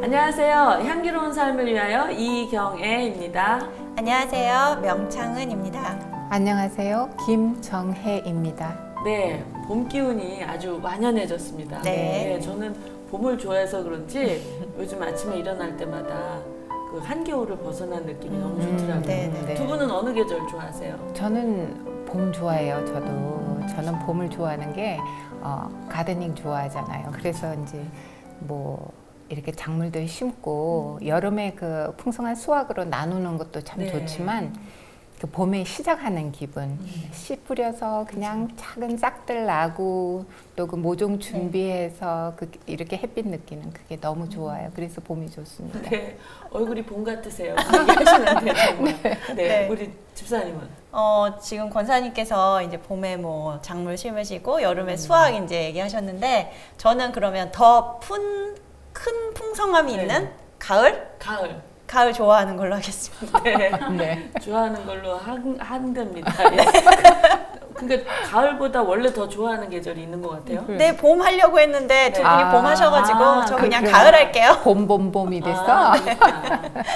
안녕하세요. 향기로운 삶을 위하여 이경애입니다. 안녕하세요. 명창은입니다. 안녕하세요. 김정혜입니다. 네, 봄 기운이 아주 완연해졌습니다. 네. 저는 봄을 좋아해서 그런지 요즘 아침에 일어날 때마다 그 한겨울을 벗어난 느낌이 너무 좋더라고요. 네. 두 분은 어느 계절 좋아하세요? 저는 봄 좋아해요. 저는 봄을 좋아하는 게 가드닝 좋아하잖아요. 그래서 이제 뭐 이렇게 작물들 심고 여름에 그 풍성한 수확으로 나누는 것도 참 네. 좋지만 그 봄에 시작하는 기분, 씨 뿌려서 그냥 작은 싹들 나고 또 그 모종 준비해서 그 이렇게 햇빛 느끼는 그게 너무 좋아요. 그래서 봄이 좋습니다. 네, 얼굴이 봄 같으세요. 얘기하시는데 정말. 네, 우리 집사님은? 지금 권사님께서 이제 봄에 뭐 작물 심으시고 여름에 수확 이제 얘기하셨는데 저는 그러면 더 큰 풍성함이 있는 가을 좋아하는 걸로 하겠습니다. 네. 네. 좋아하는 걸로 한답니다. 예. 그러니까 가을보다 원래 더 좋아하는 계절이 있는 것 같아요. 네, 봄 하려고 했는데 두 분이 봄 하셔가지고 저 그냥 그렇구나. 가을 할게요. 봄이 됐어.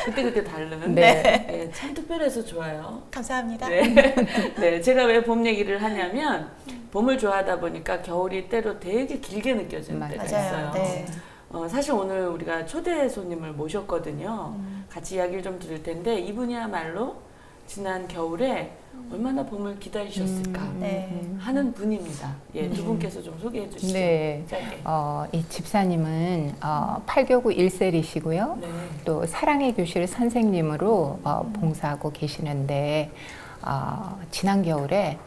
그때 다른. 네. 네, 참 특별해서 좋아요. 감사합니다. 네, 제가 왜 봄 얘기를 하냐면 봄을 좋아하다 보니까 겨울이 때로 되게 길게 느껴지는 때가 맞아요. 있어요. 네. 사실 오늘 우리가 초대 손님을 모셨거든요. 같이 이야기를 좀 들을 텐데 이분이야말로 지난 겨울에 얼마나 봄을 기다리셨을까 네. 하는 분입니다. 예, 두 분께서 좀 소개해 주시죠. 네. 짧게. 이 집사님은 8교구 1셀이시고요. 네. 또 사랑의 교실 선생님으로 봉사하고 계시는데 지난 겨울에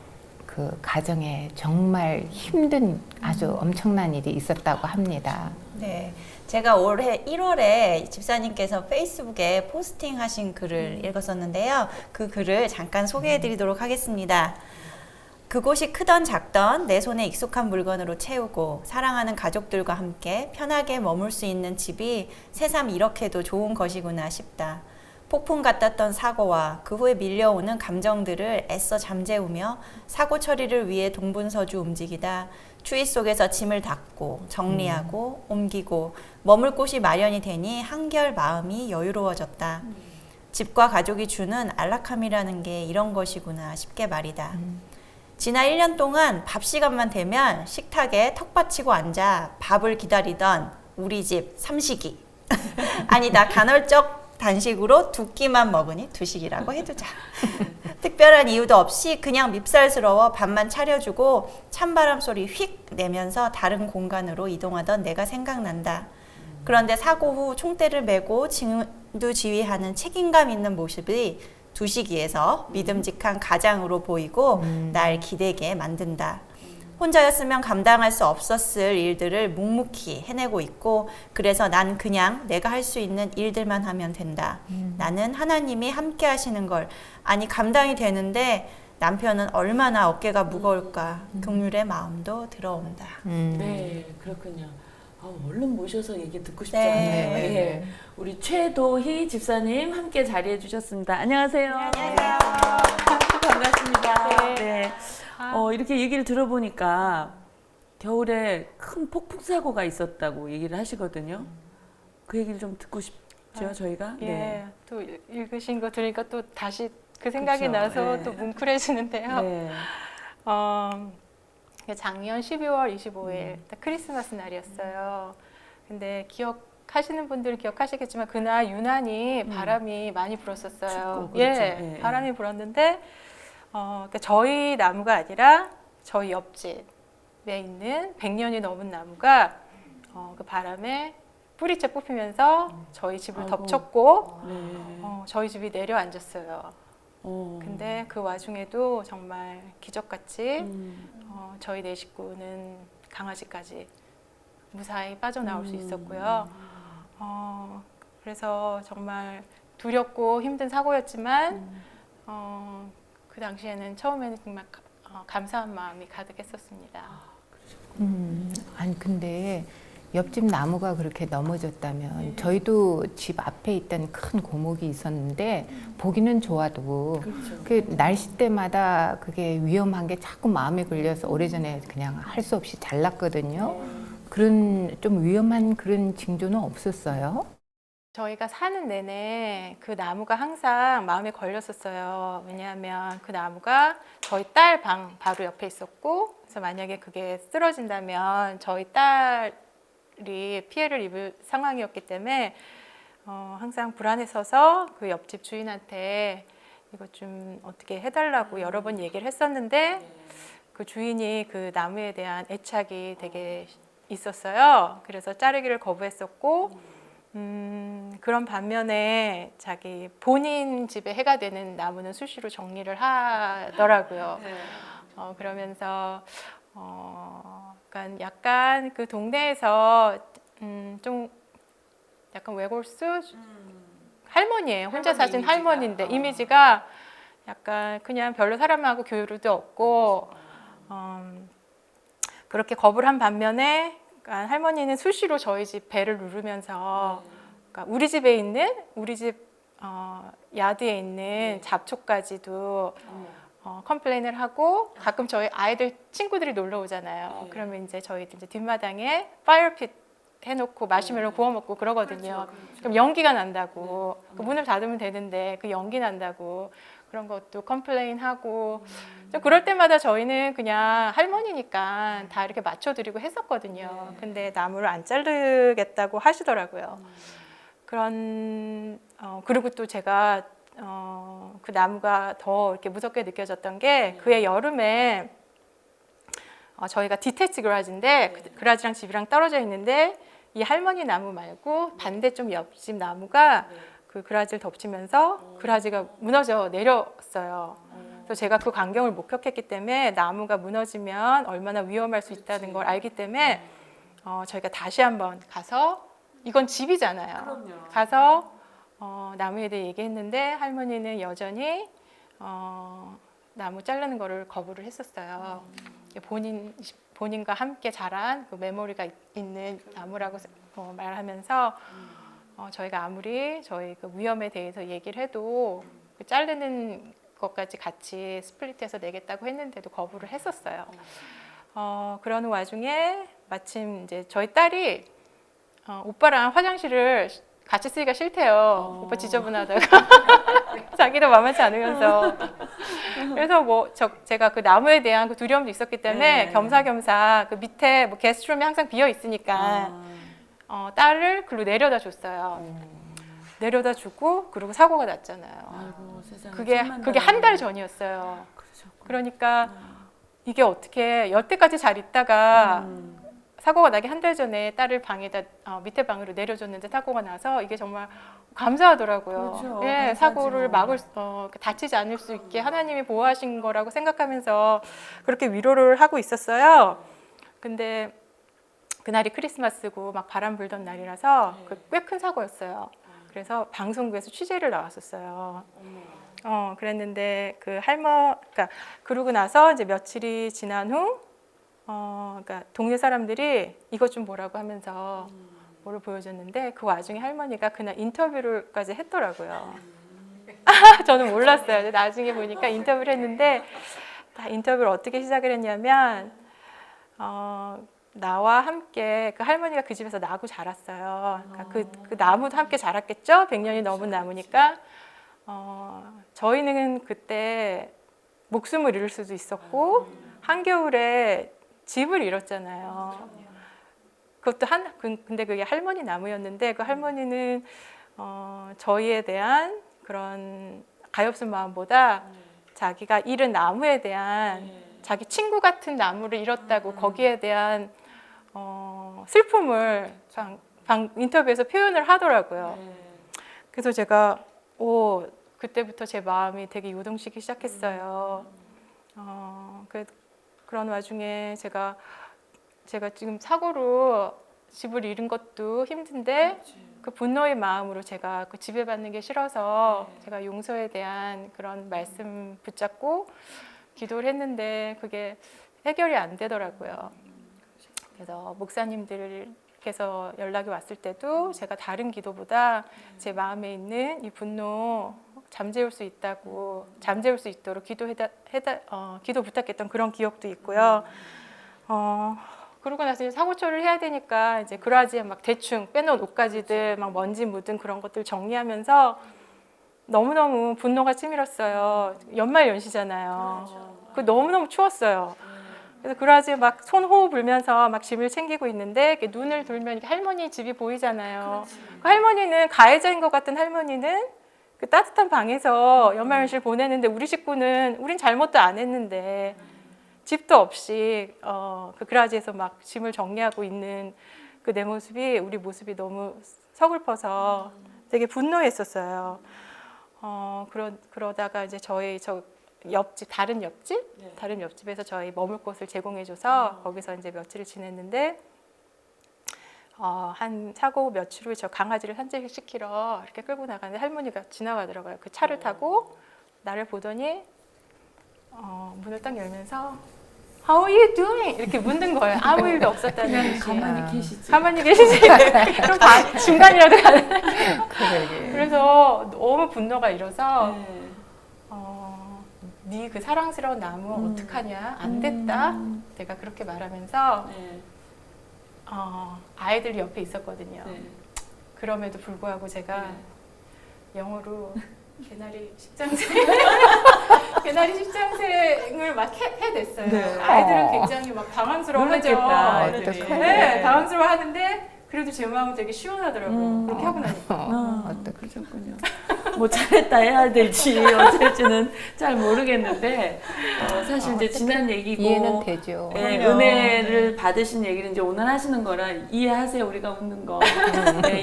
그 가정에 정말 힘든 아주 엄청난 일이 있었다고 합니다. 네. 제가 올해 1월에 집사님께서 페이스북에 포스팅하신 글을 읽었었는데요. 그 글을 잠깐 소개해 드리도록 하겠습니다. 그곳이 크던 작던 내 손에 익숙한 물건으로 채우고 사랑하는 가족들과 함께 편하게 머물 수 있는 집이 새삼 이렇게도 좋은 것이구나 싶다. 폭풍 같았던 사고와 그 후에 밀려오는 감정들을 애써 잠재우며 사고 처리를 위해 동분서주 움직이다 추위 속에서 짐을 닦고 정리하고 옮기고 머물 곳이 마련이 되니 한결 마음이 여유로워졌다. 집과 가족이 주는 안락함이라는 게 이런 것이구나 싶게 말이다. 지난 1년 동안 밥 시간만 되면 식탁에 턱 받치고 앉아 밥을 기다리던 우리 집 삼식이 아니다 간헐적 단식으로 두 끼만 먹으니 두식이라고 해두자. 특별한 이유도 없이 그냥 밉살스러워 밥만 차려주고 찬바람 소리 휙 내면서 다른 공간으로 이동하던 내가 생각난다. 그런데 사고 후 총대를 메고 진두지휘하는 책임감 있는 모습이 두식이에서 믿음직한 가장으로 보이고 날 기대게 만든다. 혼자였으면 감당할 수 없었을 일들을 묵묵히 해내고 있고 그래서 난 그냥 내가 할 수 있는 일들만 하면 된다. 나는 하나님이 함께 하시는 걸 아니 감당이 되는데 남편은 얼마나 어깨가 무거울까 긍휼의 마음도 들어온다. 네, 그렇군요. 얼른 모셔서 얘기 듣고 싶지 네. 않네요. 네. 예. 우리 최도희 집사님 함께 자리해 주셨습니다. 안녕하세요. 안녕하세요. 반갑습니다. 네. 이렇게 얘기를 들어보니까 겨울에 큰 폭풍 사고가 있었다고 얘기를 하시거든요. 그 얘기를 좀 듣고 싶죠, 저희가. 예, 네. 또 읽으신 거 들으니까 또 다시 그 생각이 그쵸, 나서 네. 또 뭉클해지는데요. 네. 작년 12월 25일 크리스마스 날이었어요. 근데 기억하시는 분들은 기억하시겠지만 그날 유난히 바람이 많이 불었었어요. 춥고, 그렇죠. 예, 예. 바람이 불었는데 그러니까 저희 나무가 아니라 저희 옆집에 있는 100년이 넘은 나무가 그 바람에 뿌리째 뽑히면서 저희 집을 아이고. 덮쳤고 네. 저희 집이 내려앉았어요. 근데 그 와중에도 정말 기적같이 저희 네 식구는 강아지까지 무사히 빠져나올 수 있었고요. 그래서 정말 두렵고 힘든 사고였지만 그 당시에는 처음에는 정말 감사한 마음이 가득했었습니다. 아니 근데 옆집 나무가 그렇게 넘어졌다면 저희도 집 앞에 있던 큰 고목이 있었는데 보기는 좋아도 그렇죠. 그 날씨 때마다 그게 위험한 게 자꾸 마음에 걸려서 오래전에 그냥 할 수 없이 잘랐거든요. 그런 좀 위험한 그런 징조는 없었어요. 저희가 사는 내내 그 나무가 항상 마음에 걸렸었어요. 왜냐하면 그 나무가 저희 딸 방 바로 옆에 있었고, 그래서 만약에 그게 쓰러진다면 저희 딸이 피해를 입을 상황이었기 때문에 항상 불안했어서 그 옆집 주인한테 이거 좀 어떻게 해달라고 여러 번 얘기를 했었는데, 그 주인이 그 나무에 대한 애착이 되게 있었어요. 그래서 자르기를 거부했었고, 그런 반면에 자기 본인 집에 해가 되는 나무는 수시로 정리를 하더라고요. 그러면서 약간 그 동네에서 좀 약간 외골수 할머니예요. 혼자 사신 할머니인데 이미지가 약간 그냥 별로 사람하고 교류도 없고 그렇게 거부를 한 반면에, 그러니까 할머니는 수시로 저희 집 배를 누르면서, 그러니까 우리 집에 있는 우리 집 야드에 있는 잡초까지도 컴플레인을 하고, 가끔 저희 아이들 친구들이 놀러 오잖아요. 그러면 이제 저희들 이제 뒷마당에 파이어핏 해놓고 마시멜로 구워 먹고 그러거든요. 그럼 연기가 난다고. 그 문을 닫으면 되는데 그 연기 난다고. 그런 것도 컴플레인하고, 좀 그럴 때마다 저희는 그냥 할머니니까 다 이렇게 맞춰드리고 했었거든요. 근데 나무를 안 자르겠다고 하시더라고요. 그리고 또 제가 그 나무가 더 이렇게 무섭게 느껴졌던 게, 그해 여름에 저희가 디태치 그라지인데 그 그라지랑 집이랑 떨어져 있는데, 이 할머니 나무 말고 반대쪽 옆집 나무가 그 그라지를 덮치면서 그라지가 무너져 내렸어요. 그래서 제가 그 광경을 목격했기 때문에 나무가 무너지면 얼마나 위험할 수 있다는 걸 알기 때문에 저희가 다시 한번 가서, 이건 집이잖아요. 가서 나무에 대해 얘기했는데 할머니는 여전히 나무 자르는 거를 거부를 했었어요. 본인과 함께 자란 그 메모리가 있는 나무라고 말하면서, 저희가 아무리 저희 그 위험에 대해서 얘기를 해도 그 자르는 것까지 같이 스플릿해서 내겠다고 했는데도 거부를 했었어요. 그러는 와중에 마침 이제 저희 딸이 오빠랑 화장실을 같이 쓰기가 싫대요. 오빠 지저분하다가 자기도 만만치 않으면서. 그래서 제가 그 나무에 대한 그 두려움도 있었기 때문에 겸사겸사 그 밑에 뭐 게스트룸이 항상 비어 있으니까 딸을 글로 내려다 줬어요. 내려다 주고, 그리고 사고가 났잖아요. 아이고, 세상에. 그게 한 달 전이었어요. 그러니까 이게 어떻게 여태까지 잘 있다가 사고가 나기 한 달 전에 딸을 방에다 밑에 방으로 내려줬는데 사고가 나서, 이게 정말 감사하더라고요. 그렇죠. 예, 사고를 다치지 않을 수 있게 하나님이 보호하신 거라고 생각하면서 그렇게 위로를 하고 있었어요. 근데 그날이 크리스마스고 막 바람 불던 날이라서 꽤 큰 사고였어요. 그래서 방송국에서 취재를 나왔었어요. 그랬는데 그러니까 그러고 나서 이제 며칠이 지난 후, 그러니까 동네 사람들이 이것 좀 보라고 하면서 뭐를 보여줬는데, 그 와중에 할머니가 그날 인터뷰를까지 했더라고요. 저는 몰랐어요. 나중에 보니까 인터뷰를 했는데, 인터뷰를 어떻게 시작을 했냐면, 나와 함께 그 할머니가 그 집에서 나고 자랐어요. 그러니까 그 나무도 함께 자랐겠죠? 100년이 넘은 나무니까. 저희는 그때 목숨을 잃을 수도 있었고, 한겨울에 집을 잃었잖아요. 그것도 근데 그게 할머니 나무였는데, 그 할머니는 저희에 대한 그런 가엾은 마음보다 자기가 잃은 나무에 대한, 자기 친구 같은 나무를 잃었다고 거기에 대한 슬픔을 인터뷰에서 표현을 하더라고요. 그래서 제가 그때부터 제 마음이 되게 요동치기 시작했어요. 그런 와중에 제가 지금 사고로 집을 잃은 것도 힘든데, 그 분노의 마음으로 제가 그 지배받는 게 싫어서 제가 용서에 대한 그런 말씀 붙잡고 기도를 했는데 그게 해결이 안 되더라고요. 그래서 목사님들께서 연락이 왔을 때도 제가 다른 기도보다 제 마음에 있는 이 분노 잠재울 수 있도록 기도 부탁했던 그런 기억도 있고요. 그러고 나서 이제 사고 처리를 해야 되니까 이제 그라지에 막 대충 빼놓은 옷가지들 막 먼지 묻은 그런 것들 정리하면서 너무너무 분노가 치밀었어요. 연말 연시잖아요. 그 너무너무 추웠어요. 그래서 그라지에 막 손호흡 불면서 막 짐을 챙기고 있는데 이렇게 눈을 돌면 이렇게 할머니 집이 보이잖아요. 그 할머니는 가해자인 것 같은 할머니는 그 따뜻한 방에서 연말 연시를 보내는데 우리 식구는 우린 잘못도 안 했는데 집도 없이 그 그라지에서 막 짐을 정리하고 있는 그 내 모습이 우리 모습이 너무 서글퍼서 되게 분노했었어요. 그러다가 이제 저 옆집 다른 옆집에서 저희 머물 곳을 제공해줘서 거기서 이제 며칠을 지냈는데 한 사고 며칠 후에 저 강아지를 산책시키러 이렇게 끌고 나가는데 할머니가 지나가더라고요. 그 차를 타고 나를 보더니 문을 딱 열면서 How are you doing? 이렇게 묻는 거예요. 아무 일도 없었다는 듯이. 가만히 계시지. 가만히 계시지. 그럼 중간이라도 가는. 그래서 너무 분노가 일어서 네 그 사랑스러운 나무 어떡하냐? 안 됐다. 내가 그렇게 말하면서 아이들이 옆에 있었거든요. 그럼에도 불구하고 제가 영어로 개나리 십장생을 막 해냈어요. 네. 아이들은 굉장히 막 당황스러워하죠. 놀랐겠다, 네, 당황스러워하는데 그래도 제 마음은 되게 시원하더라고요. 그렇게 하고 나니까. 그러셨군요. 뭐 잘했다 해야 될지 어쩔지는 잘 모르겠는데 사실 이제 지난 얘기고 이해는 되죠. 은혜를 받으신 얘기를 이제 오늘 하시는 거라 이해하세요. 우리가 웃는 거.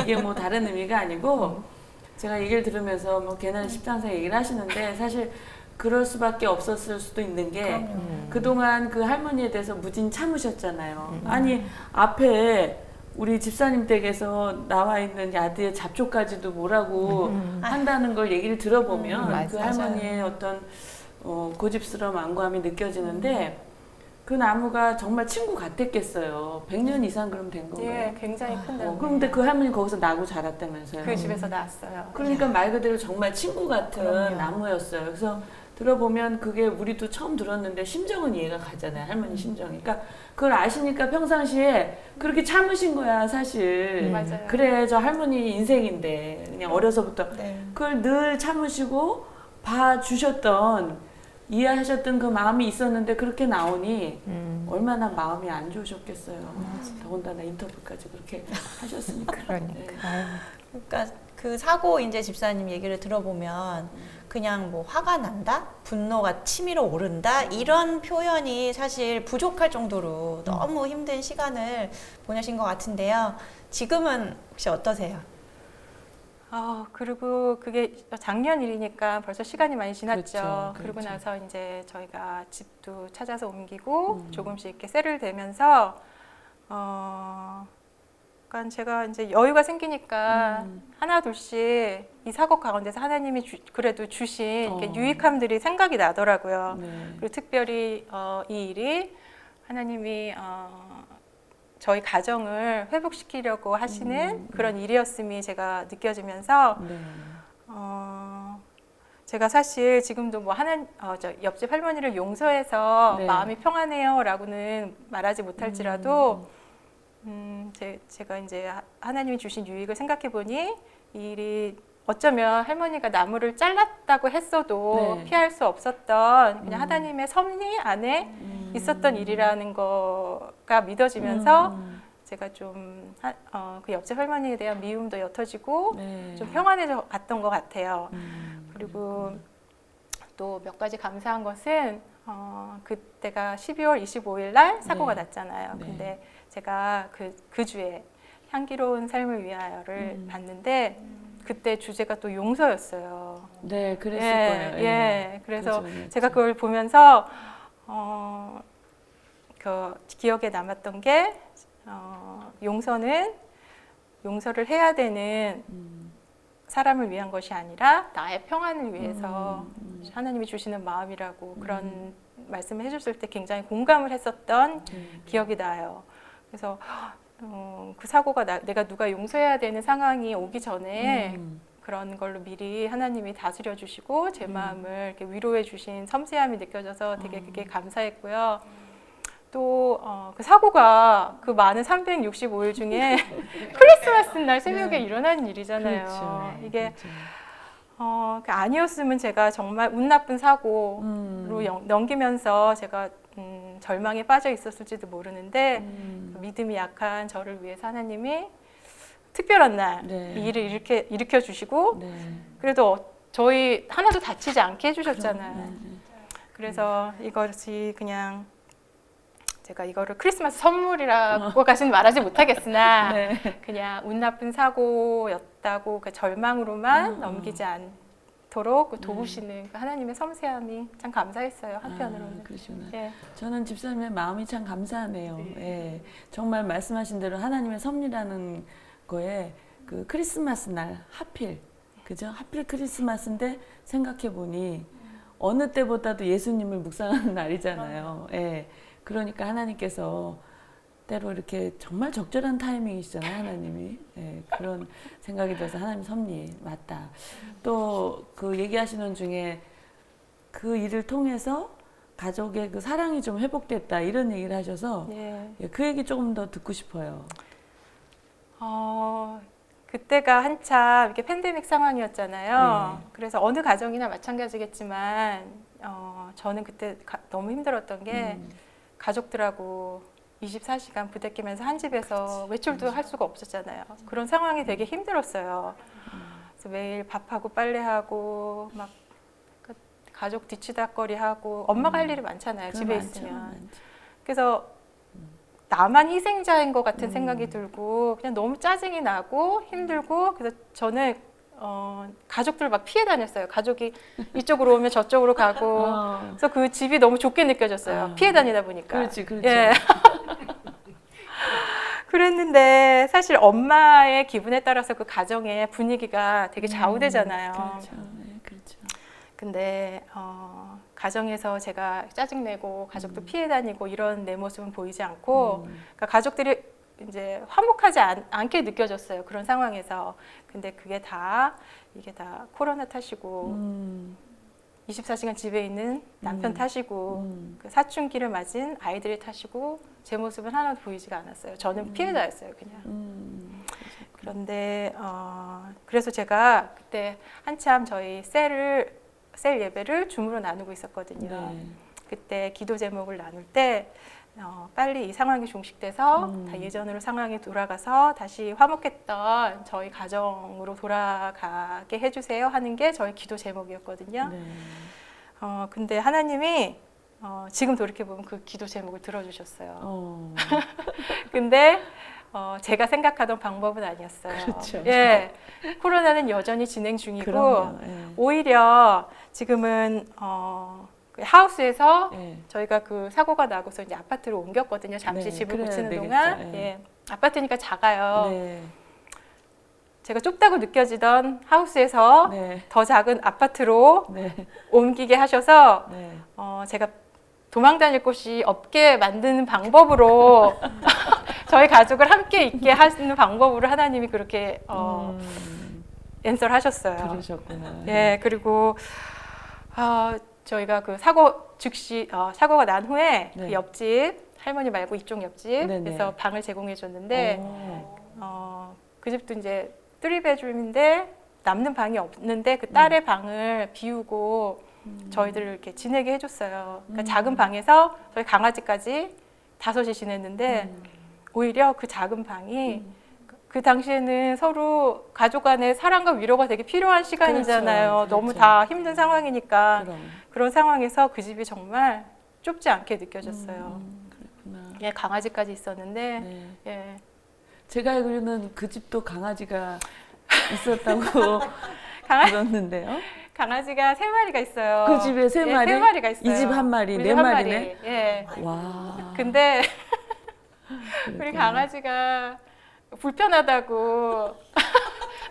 이게 뭐 다른 의미가 아니고 제가 얘기를 들으면서 뭐 개나리 십장생 얘기를 하시는데 사실 그럴 수밖에 없었을 수도 있는 게 그동안 그 할머니에 대해서 무진 참으셨잖아요. 아니 앞에 우리 집사님 댁에서 나와 있는 야드의 잡초까지도 뭐라고 한다는 걸 얘기를 들어보면 그 할머니의 어떤 고집스러운 안고함이 느껴지는데 그 나무가 정말 친구 같았겠어요. 100년 이상 그럼 된 건가요? 예, 굉장히 큰 나무. 그런데 그 할머니 거기서 나고 자랐다면서요? 그 집에서 나왔어요. 그러니까 말 그대로 정말 친구 같은 나무였어요. 그래서 들어보면 그게 우리도 처음 들었는데 심정은 이해가 가잖아요. 할머니 심정이. 그러니까 그걸 아시니까 평상시에 그렇게 참으신 거야 사실. 맞아요. 그래 저 할머니 인생인데 그냥 어려서부터 그걸 늘 참으시고 봐주셨던 이해하셨던 그 마음이 있었는데 그렇게 나오니 얼마나 마음이 안 좋으셨겠어요. 더군다나 인터뷰까지 그렇게 하셨으니까. 그러니까 그 사고 이제 집사님 얘기를 들어보면 그냥 뭐 화가 난다, 분노가 치밀어 오른다 이런 표현이 사실 부족할 정도로 너무 힘든 시간을 보내신 것 같은데요. 지금은 혹시 어떠세요? 그리고 그게 작년 일이니까 벌써 시간이 많이 지났죠. 그렇죠. 그러고 나서 이제 저희가 집도 찾아서 옮기고 조금씩 이렇게 셀을 대면서 그러니까 제가 이제 여유가 생기니까 하나 둘씩 이 사고 가운데서 하나님이 그래도 주신 이렇게 유익함들이 생각이 나더라고요. 그리고 특별히 이 일이 하나님이 저희 가정을 회복시키려고 하시는 그런 일이었음이 제가 느껴지면서 제가 사실 지금도 뭐 저 옆집 할머니를 용서해서 마음이 평안해요라고는 말하지 못할지라도 제가 이제 하나님이 주신 유익을 생각해 보니 이 일이 어쩌면 할머니가 나무를 잘랐다고 했어도 피할 수 없었던 그냥 하나님의 섭리 안에 있었던 일이라는 거가 믿어지면서 제가 좀 그 옆집 할머니에 대한 미움도 옅어지고 좀 평안해져 갔던 것 같아요. 그리고 또 몇 가지 감사한 것은 그때가 12월 25일 날 사고가 났잖아요. 근데 제가 그 주에 향기로운 삶을 위하여를 봤는데 그때 주제가 또 용서였어요. 네, 그랬을 거예요. 예, 그래서 그렇죠. 제가 그걸 보면서 그 기억에 남았던 게 용서를 해야 되는 사람을 위한 것이 아니라 나의 평안을 위해서 하나님이 주시는 마음이라고 그런 말씀을 해줬을 때 굉장히 공감을 했었던 기억이 나요. 그래서 그 사고가 내가 누가 용서해야 되는 상황이 오기 전에 그런 걸로 미리 하나님이 다스려 주시고 제 마음을 이렇게 위로해 주신 섬세함이 느껴져서 되게 그게 감사했고요. 또 그 사고가 그 많은 365일 중에 크리스마스 날 새벽에 네. 일어나는 일이잖아요. 그렇죠. 이게 그렇죠. 아니었으면 제가 정말 운 나쁜 사고로 넘기면서 제가 절망에 빠져 있었을지도 모르는데 믿음이 약한 저를 위해서 하나님이 특별한 날 네. 이 일을 일으켜 주시고 네. 그래도 저희 하나도 다치지 않게 해주셨잖아요. 네. 그래서 이것이 그냥 제가 이거를 크리스마스 선물이라고까지는 말하지 못하겠으나 네. 그냥 운 나쁜 사고였다고 그 절망으로만 넘기지 않도록 그 도우시는 그 하나님의 섬세함이 참 감사했어요. 한편으로는. 그러시구나. 예. 저는 집사님의 마음이 참 감사하네요. 예. 정말 말씀하신 대로 하나님의 섭리라는 거에 그 크리스마스 날 하필 그죠? 하필 크리스마스인데 생각해 보니 어느 때보다도 예수님을 묵상하는 날이잖아요. 예. 그러니까 하나님께서 때로 이렇게 정말 적절한 타이밍이시잖아요, 하나님이. 예, 그런 생각이 들어서 하나님 섭리 맞다. 또 그 얘기하시는 중에 그 일을 통해서 가족의 그 사랑이 좀 회복됐다 이런 얘기를 하셔서 예. 예, 그 얘기 조금 더 듣고 싶어요. 그때가 한참 이렇게 팬데믹 상황이었잖아요. 네. 그래서 어느 가정이나 마찬가지겠지만 저는 그때 너무 힘들었던 게 가족들하고 24시간 부대끼면서 한 집에서 외출도 할 수가 없었잖아요. 그런 상황이 되게 힘들었어요. 그래서 매일 밥하고 빨래하고 막 가족 뒤치다거리하고 엄마가 할 일이 많잖아요. 집에 많죠, 있으면. 많죠. 그래서 나만 희생자인 것 같은 생각이 들고 그냥 너무 짜증이 나고 힘들고 그래서 저는 가족들 막 피해 다녔어요. 가족이 이쪽으로 오면 저쪽으로 가고 그래서 그 집이 너무 좁게 느껴졌어요. 피해 다니다 보니까. 그렇지, 그렇지. 예. 그랬는데 사실 엄마의 기분에 따라서 그 가정의 분위기가 되게 좌우되잖아요. 그렇죠. 네, 그렇죠. 근데 가정에서 제가 짜증내고 가족도 피해 다니고 이런 내 모습은 보이지 않고 그러니까 가족들이 이제 화목하지 않게 느껴졌어요. 그런 상황에서. 근데 이게 다 코로나 탓이고 24시간 집에 있는 남편 탓이고 그 사춘기를 맞은 아이들의 탓이고 제 모습은 하나도 보이지가 않았어요. 저는 피해자였어요, 그냥. 그런데 그래서 제가 그때 한참 저희 셀 예배를 줌으로 나누고 있었거든요. 네. 그때 기도 제목을 나눌 때 빨리 이 상황이 종식돼서 다 예전으로 상황이 돌아가서 다시 화목했던 저희 가정으로 돌아가게 해주세요 하는 게 저희 기도 제목이었거든요. 네. 근데 하나님이 지금 돌이켜보면 그 기도 제목을 들어주셨어요. 근데 제가 생각하던 방법은 아니었어요. 그렇죠. 예, 코로나는 여전히 진행 중이고 그럼요. 예. 오히려 지금은 그 하우스에서 예. 저희가 그 사고가 나고서 이제 아파트로 옮겼거든요. 잠시 네, 집을 그래야 고치는 되겠죠. 동안. 예. 예. 아파트니까 작아요. 네. 제가 좁다고 느껴지던 하우스에서 네. 더 작은 아파트로 네. 옮기게 하셔서 네. 제가 도망 다닐 곳이 없게 만드는 방법으로 저희 가족을 함께 있게 하시는 방법으로 하나님이 그렇게 앤서를 하셨어요. 그러셨구나. 예, 그리고 저희가 그 사고가 난 후에 네. 그 옆집 할머니 말고 이쪽 옆집 네네. 그래서 방을 제공해 줬는데 오. 그 집도 이제 3bedroom인데 남는 방이 없는데 그 딸의 방을 비우고 저희들을 이렇게 지내게 해줬어요. 그러니까 작은 방에서 저희 강아지까지 5이 지냈는데 오히려 그 작은 방이 그 당시에는 서로 가족 간의 사랑과 위로가 되게 필요한 시간이잖아요. 그렇죠. 너무 그렇죠. 다 힘든 상황이니까 그럼. 그런 상황에서 그 집이 정말 좁지 않게 느껴졌어요. 그렇구나. 예, 강아지까지 있었는데 네. 예. 제가 알기로는 그 집도 강아지가 있었다고 들었는데요. 강아지가 3마리가 있어요. 그 집에 3마리? 예, 3마리가 있어요. 이 집 1마리, 우리 4 집 마리네? 예. 와. 근데 우리 그랬구나. 강아지가 불편하다고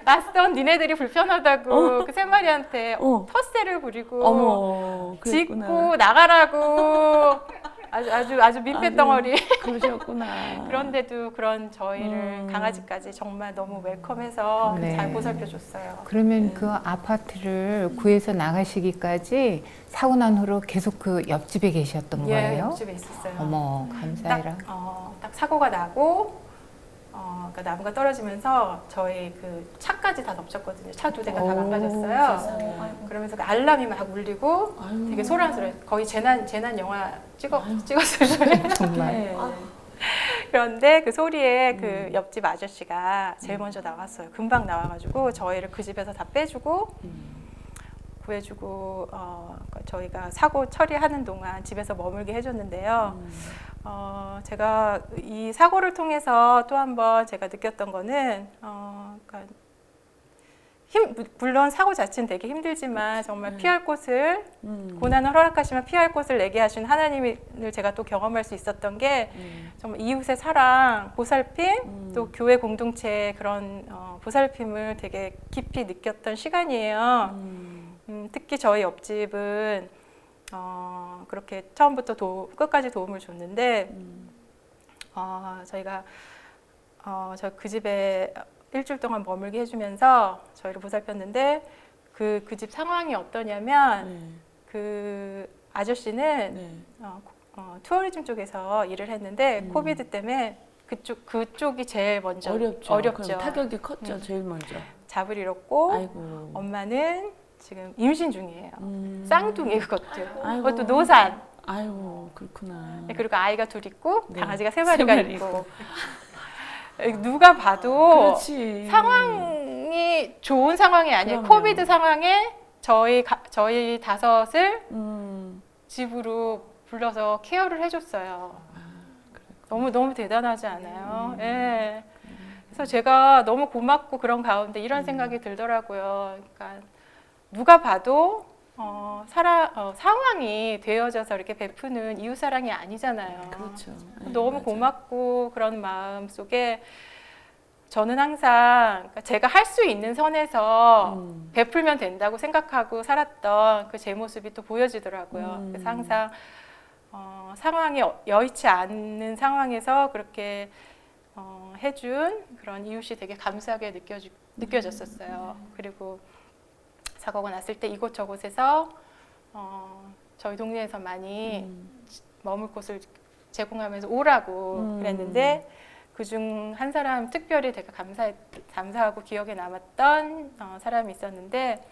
낯선 니네들이 불편하다고 그 3마리한테 텃세를 부리고 어머, 그랬구나. 짖고 나가라고 아주 민폐 덩어리. 그러셨구나. 그런데도 그런 저희를 강아지까지 정말 너무 웰컴해서 네. 잘 보살펴줬어요. 그러면 그 아파트를 구해서 나가시기까지 사고 난 후로 계속 그 옆집에 계셨던 예, 거예요? 옆집에 있었어요. 어머, 감사해라. 딱 사고가 나고 그러니까 나무가 떨어지면서 저희 그 차까지 다 덮쳤거든요. 차 2대가 다 망가졌어요. 그러면서 그 알람이 막 울리고 아유. 되게 소란스러워요. 거의 재난 영화 찍었어요. 정말. 네. 그런데 그 소리에 그 옆집 아저씨가 제일 먼저 나왔어요. 금방 나와가지고 저희를 그 집에서 다 빼주고 구해주고 저희가 사고 처리하는 동안 집에서 머물게 해줬는데요. 제가 이 사고를 통해서 또 한 번 제가 느꼈던 거는 그러니까 물론 사고 자체는 되게 힘들지만 정말 피할 곳을 고난을 허락하시면 피할 곳을 내게 하신 하나님을 제가 또 경험할 수 있었던 게 정말 이웃의 사랑, 보살핌, 또 교회 공동체의 그런 보살핌을 되게 깊이 느꼈던 시간이에요. 특히 저희 옆집은 그렇게 처음부터 끝까지 도움을 줬는데 저희가 저 그 집에 일주일 동안 머물게 해주면서 저희를 보살폈는데 그 집 상황이 어떠냐면 그 아저씨는 투어리즘 쪽에서 일을 했는데 코비드 때문에 그쪽이 제일 먼저 어렵죠. 그럼 타격이 컸죠. 제일 먼저. 잡을 잃었고 아이고. 엄마는 지금 임신 중이에요. 쌍둥이 그것도. 아이고. 그것도 노산. 아이고 그렇구나. 그리고 아이가 둘 있고 네. 강아지가 3마리가 마리 있고. 누가 봐도 그렇지. 상황이 좋은 상황이 아니에요. 그럼요. 코비드 상황에 저희 5을 집으로 불러서 케어를 해줬어요. 너무 대단하지 않아요? 예. 그래서 제가 너무 고맙고 그런 가운데 이런 생각이 들더라고요. 그러니까 누가 봐도 상황이 되어져서 이렇게 베푸는 이웃사랑이 아니잖아요. 그렇죠. 네, 너무 맞아요. 고맙고 그런 마음 속에 저는 항상 그러니까 제가 할 수 있는 선에서 베풀면 된다고 생각하고 살았던 그 제 모습이 또 보여지더라고요. 그래서 항상 상황이 여의치 않는 상황에서 그렇게 해준 그런 이웃이 되게 감사하게 느껴졌었어요. 그리고 사고가 났을 때 이곳저곳에서 저희 동네에서 많이 머물 곳을 제공하면서 오라고 그랬는데 그중 한 사람 특별히 되게 감사하고 기억에 남았던 사람이 있었는데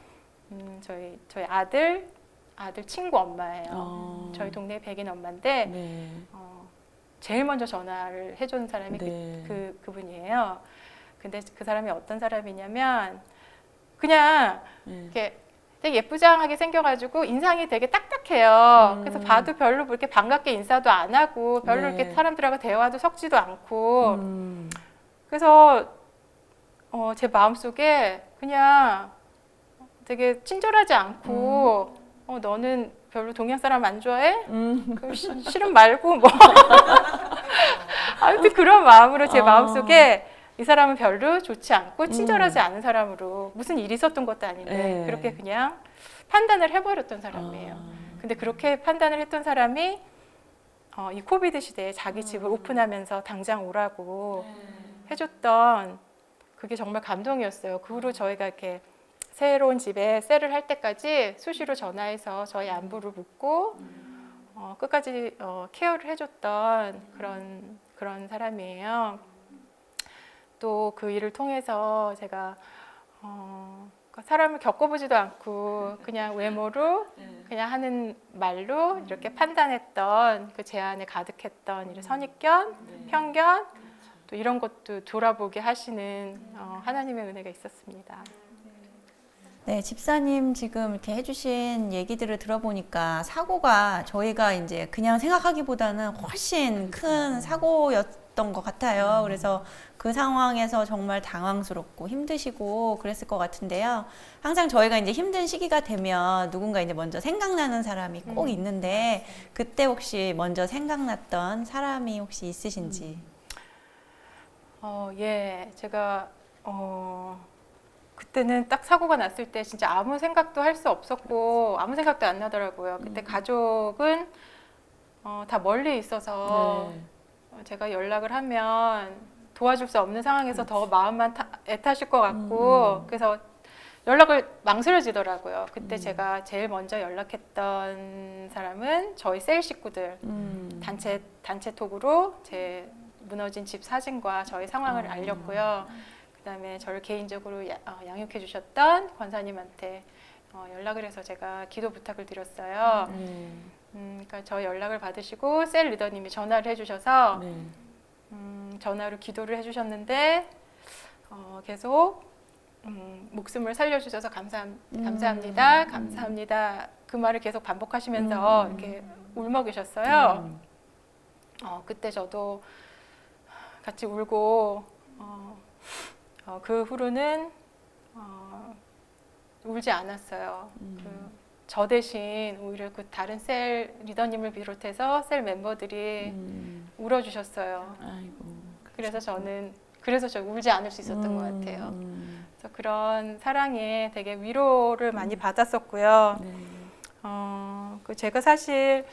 저희 아들 친구 엄마예요. 저희 동네 백인 엄마인데 네. 제일 먼저 전화를 해준 사람이 네. 그분이에요. 근데 그 사람이 어떤 사람이냐면 그냥 이렇게 되게 예쁘장하게 생겨가지고 인상이 되게 딱딱해요. 그래서 봐도 별로 그렇게 반갑게 인사도 안 하고 별로 네. 이렇게 사람들하고 대화도 섞지도 않고 그래서 제 마음속에 그냥 되게 친절하지 않고 너는 별로 동양 사람 안 좋아해? 그 싫음 말고 뭐 아무튼 그런 마음으로 제 마음속에 이 사람은 별로 좋지 않고 친절하지 않은 사람으로 무슨 일이 있었던 것도 아닌데 네. 그렇게 그냥 판단을 해버렸던 사람이에요. 근데 그렇게 판단을 했던 사람이 이 코비드 시대에 자기 집을 오픈하면서 당장 오라고 해줬던 그게 정말 감동이었어요. 그 후로 저희가 이렇게 새로운 집에 셀을 할 때까지 수시로 전화해서 저희 안부를 묻고 끝까지 케어를 해줬던 그런 사람이에요. 또 그 일을 통해서 제가 사람을 겪어보지도 않고 그냥 외모로 그냥 하는 말로 이렇게 판단했던 그 제 안에 가득했던 이런 선입견, 편견 또 이런 것도 돌아보게 하시는 하나님의 은혜가 있었습니다. 네, 집사님 지금 이렇게 해주신 얘기들을 들어보니까 사고가 저희가 이제 그냥 생각하기보다는 훨씬 큰 사고였던 것 같아요. 그래서 그 상황에서 정말 당황스럽고 힘드시고 그랬을 것 같은데요. 항상 저희가 이제 힘든 시기가 되면 누군가 이제 먼저 생각나는 사람이 꼭 있는데 그때 혹시 먼저 생각났던 사람이 혹시 있으신지? 예, 제가 그때는 딱 사고가 났을 때 진짜 아무 생각도 할 수 없었고 아무 생각도 안 나더라고요. 그때 가족은 다 멀리 있어서 네. 제가 연락을 하면 도와줄 수 없는 상황에서 더 마음만 애타실 것 같고 그래서 연락을 망설여지더라고요. 그때 제가 제일 먼저 연락했던 사람은 저희 셀 식구들 단체 톡으로 제 무너진 집 사진과 저희 상황을 알렸고요. 그다음에 저를 개인적으로 양육해 주셨던 권사님한테 연락을 해서 제가 기도 부탁을 드렸어요. 그러니까 저 연락을 받으시고 셀 리더님이 전화를 해주셔서 네. 전화로 기도를 해주셨는데 계속 목숨을 살려주셔서 감사합니다, 감사합니다. 그 말을 계속 반복하시면서 이렇게 울먹이셨어요. 그때 저도 같이 울고 그 후로는 울지 않았어요. 저 대신 오히려 그 다른 셀 리더님을 비롯해서 셀 멤버들이 울어주셨어요. 아이고. 그래서 저 울지 않을 수 있었던 것 같아요. 그래서 그런 사랑에 되게 위로를 많이 받았었고요. 네. 제가 사실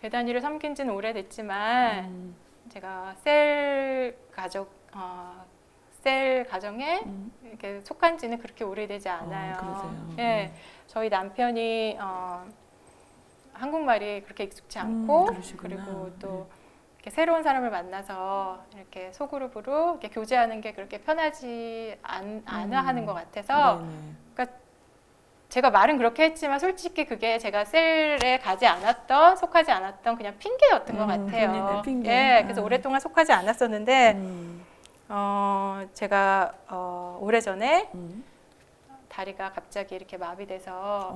배단위를 섬긴 지는 오래됐지만 제가 셀 가정에 이렇게 속한 지는 그렇게 오래되지 않아요. 그러세요. 예, 저희 남편이 한국말이 그렇게 익숙치 않고 그러시구나. 그리고 또 이렇게 새로운 사람을 만나서 이렇게 소그룹으로 이렇게 교제하는 게 그렇게 편하지 않아 하는 것 같아서 네네. 그러니까 제가 말은 그렇게 했지만 솔직히 그게 제가 셀에 가지 않았던 속하지 않았던 그냥 핑계였던 것 같아요. 본인의 핑계. 예, 그래서 오랫동안 속하지 않았었는데 제가 오래전에 다리가 갑자기 이렇게 마비돼서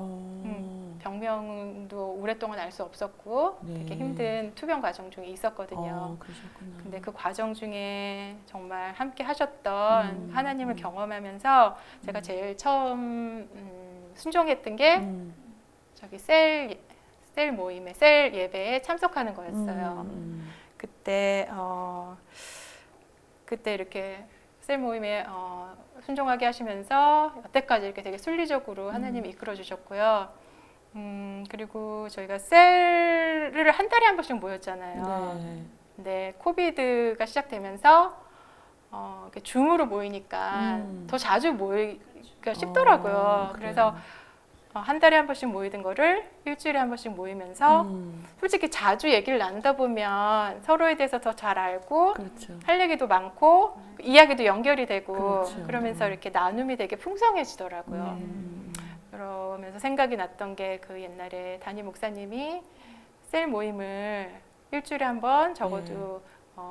병명도 오랫동안 알 수 없었고 네. 되게 힘든 투병 과정 중에 있었거든요. 그러셨구나. 근데 그 과정 중에 정말 함께 하셨던 하나님을 경험하면서 제가 제일 처음 순종했던 게 저기 셀 모임에 셀 예배에 참석하는 거였어요. 그때 이렇게 셀 모임에 순종하게 하시면서 여태까지 이렇게 되게 순리적으로 하나님이 이끌어 주셨고요. 그리고 저희가 셀을 한 달에 한 번씩 모였잖아요. 네. 근데 코비드가 시작되면서 이렇게 줌으로 모이니까 더 자주 모이기가 쉽더라고요. 그래서 한 달에 한 번씩 모이던 거를 일주일에 한 번씩 모이면서 솔직히 자주 얘기를 나누다 보면 서로에 대해서 더 잘 알고 그렇죠. 할 얘기도 많고 이야기도 연결이 되고 그렇죠. 그러면서 이렇게 나눔이 되게 풍성해지더라고요. 그러면서 생각이 났던 게 그 옛날에 담임 목사님이 셀 모임을 일주일에 한 번 적어도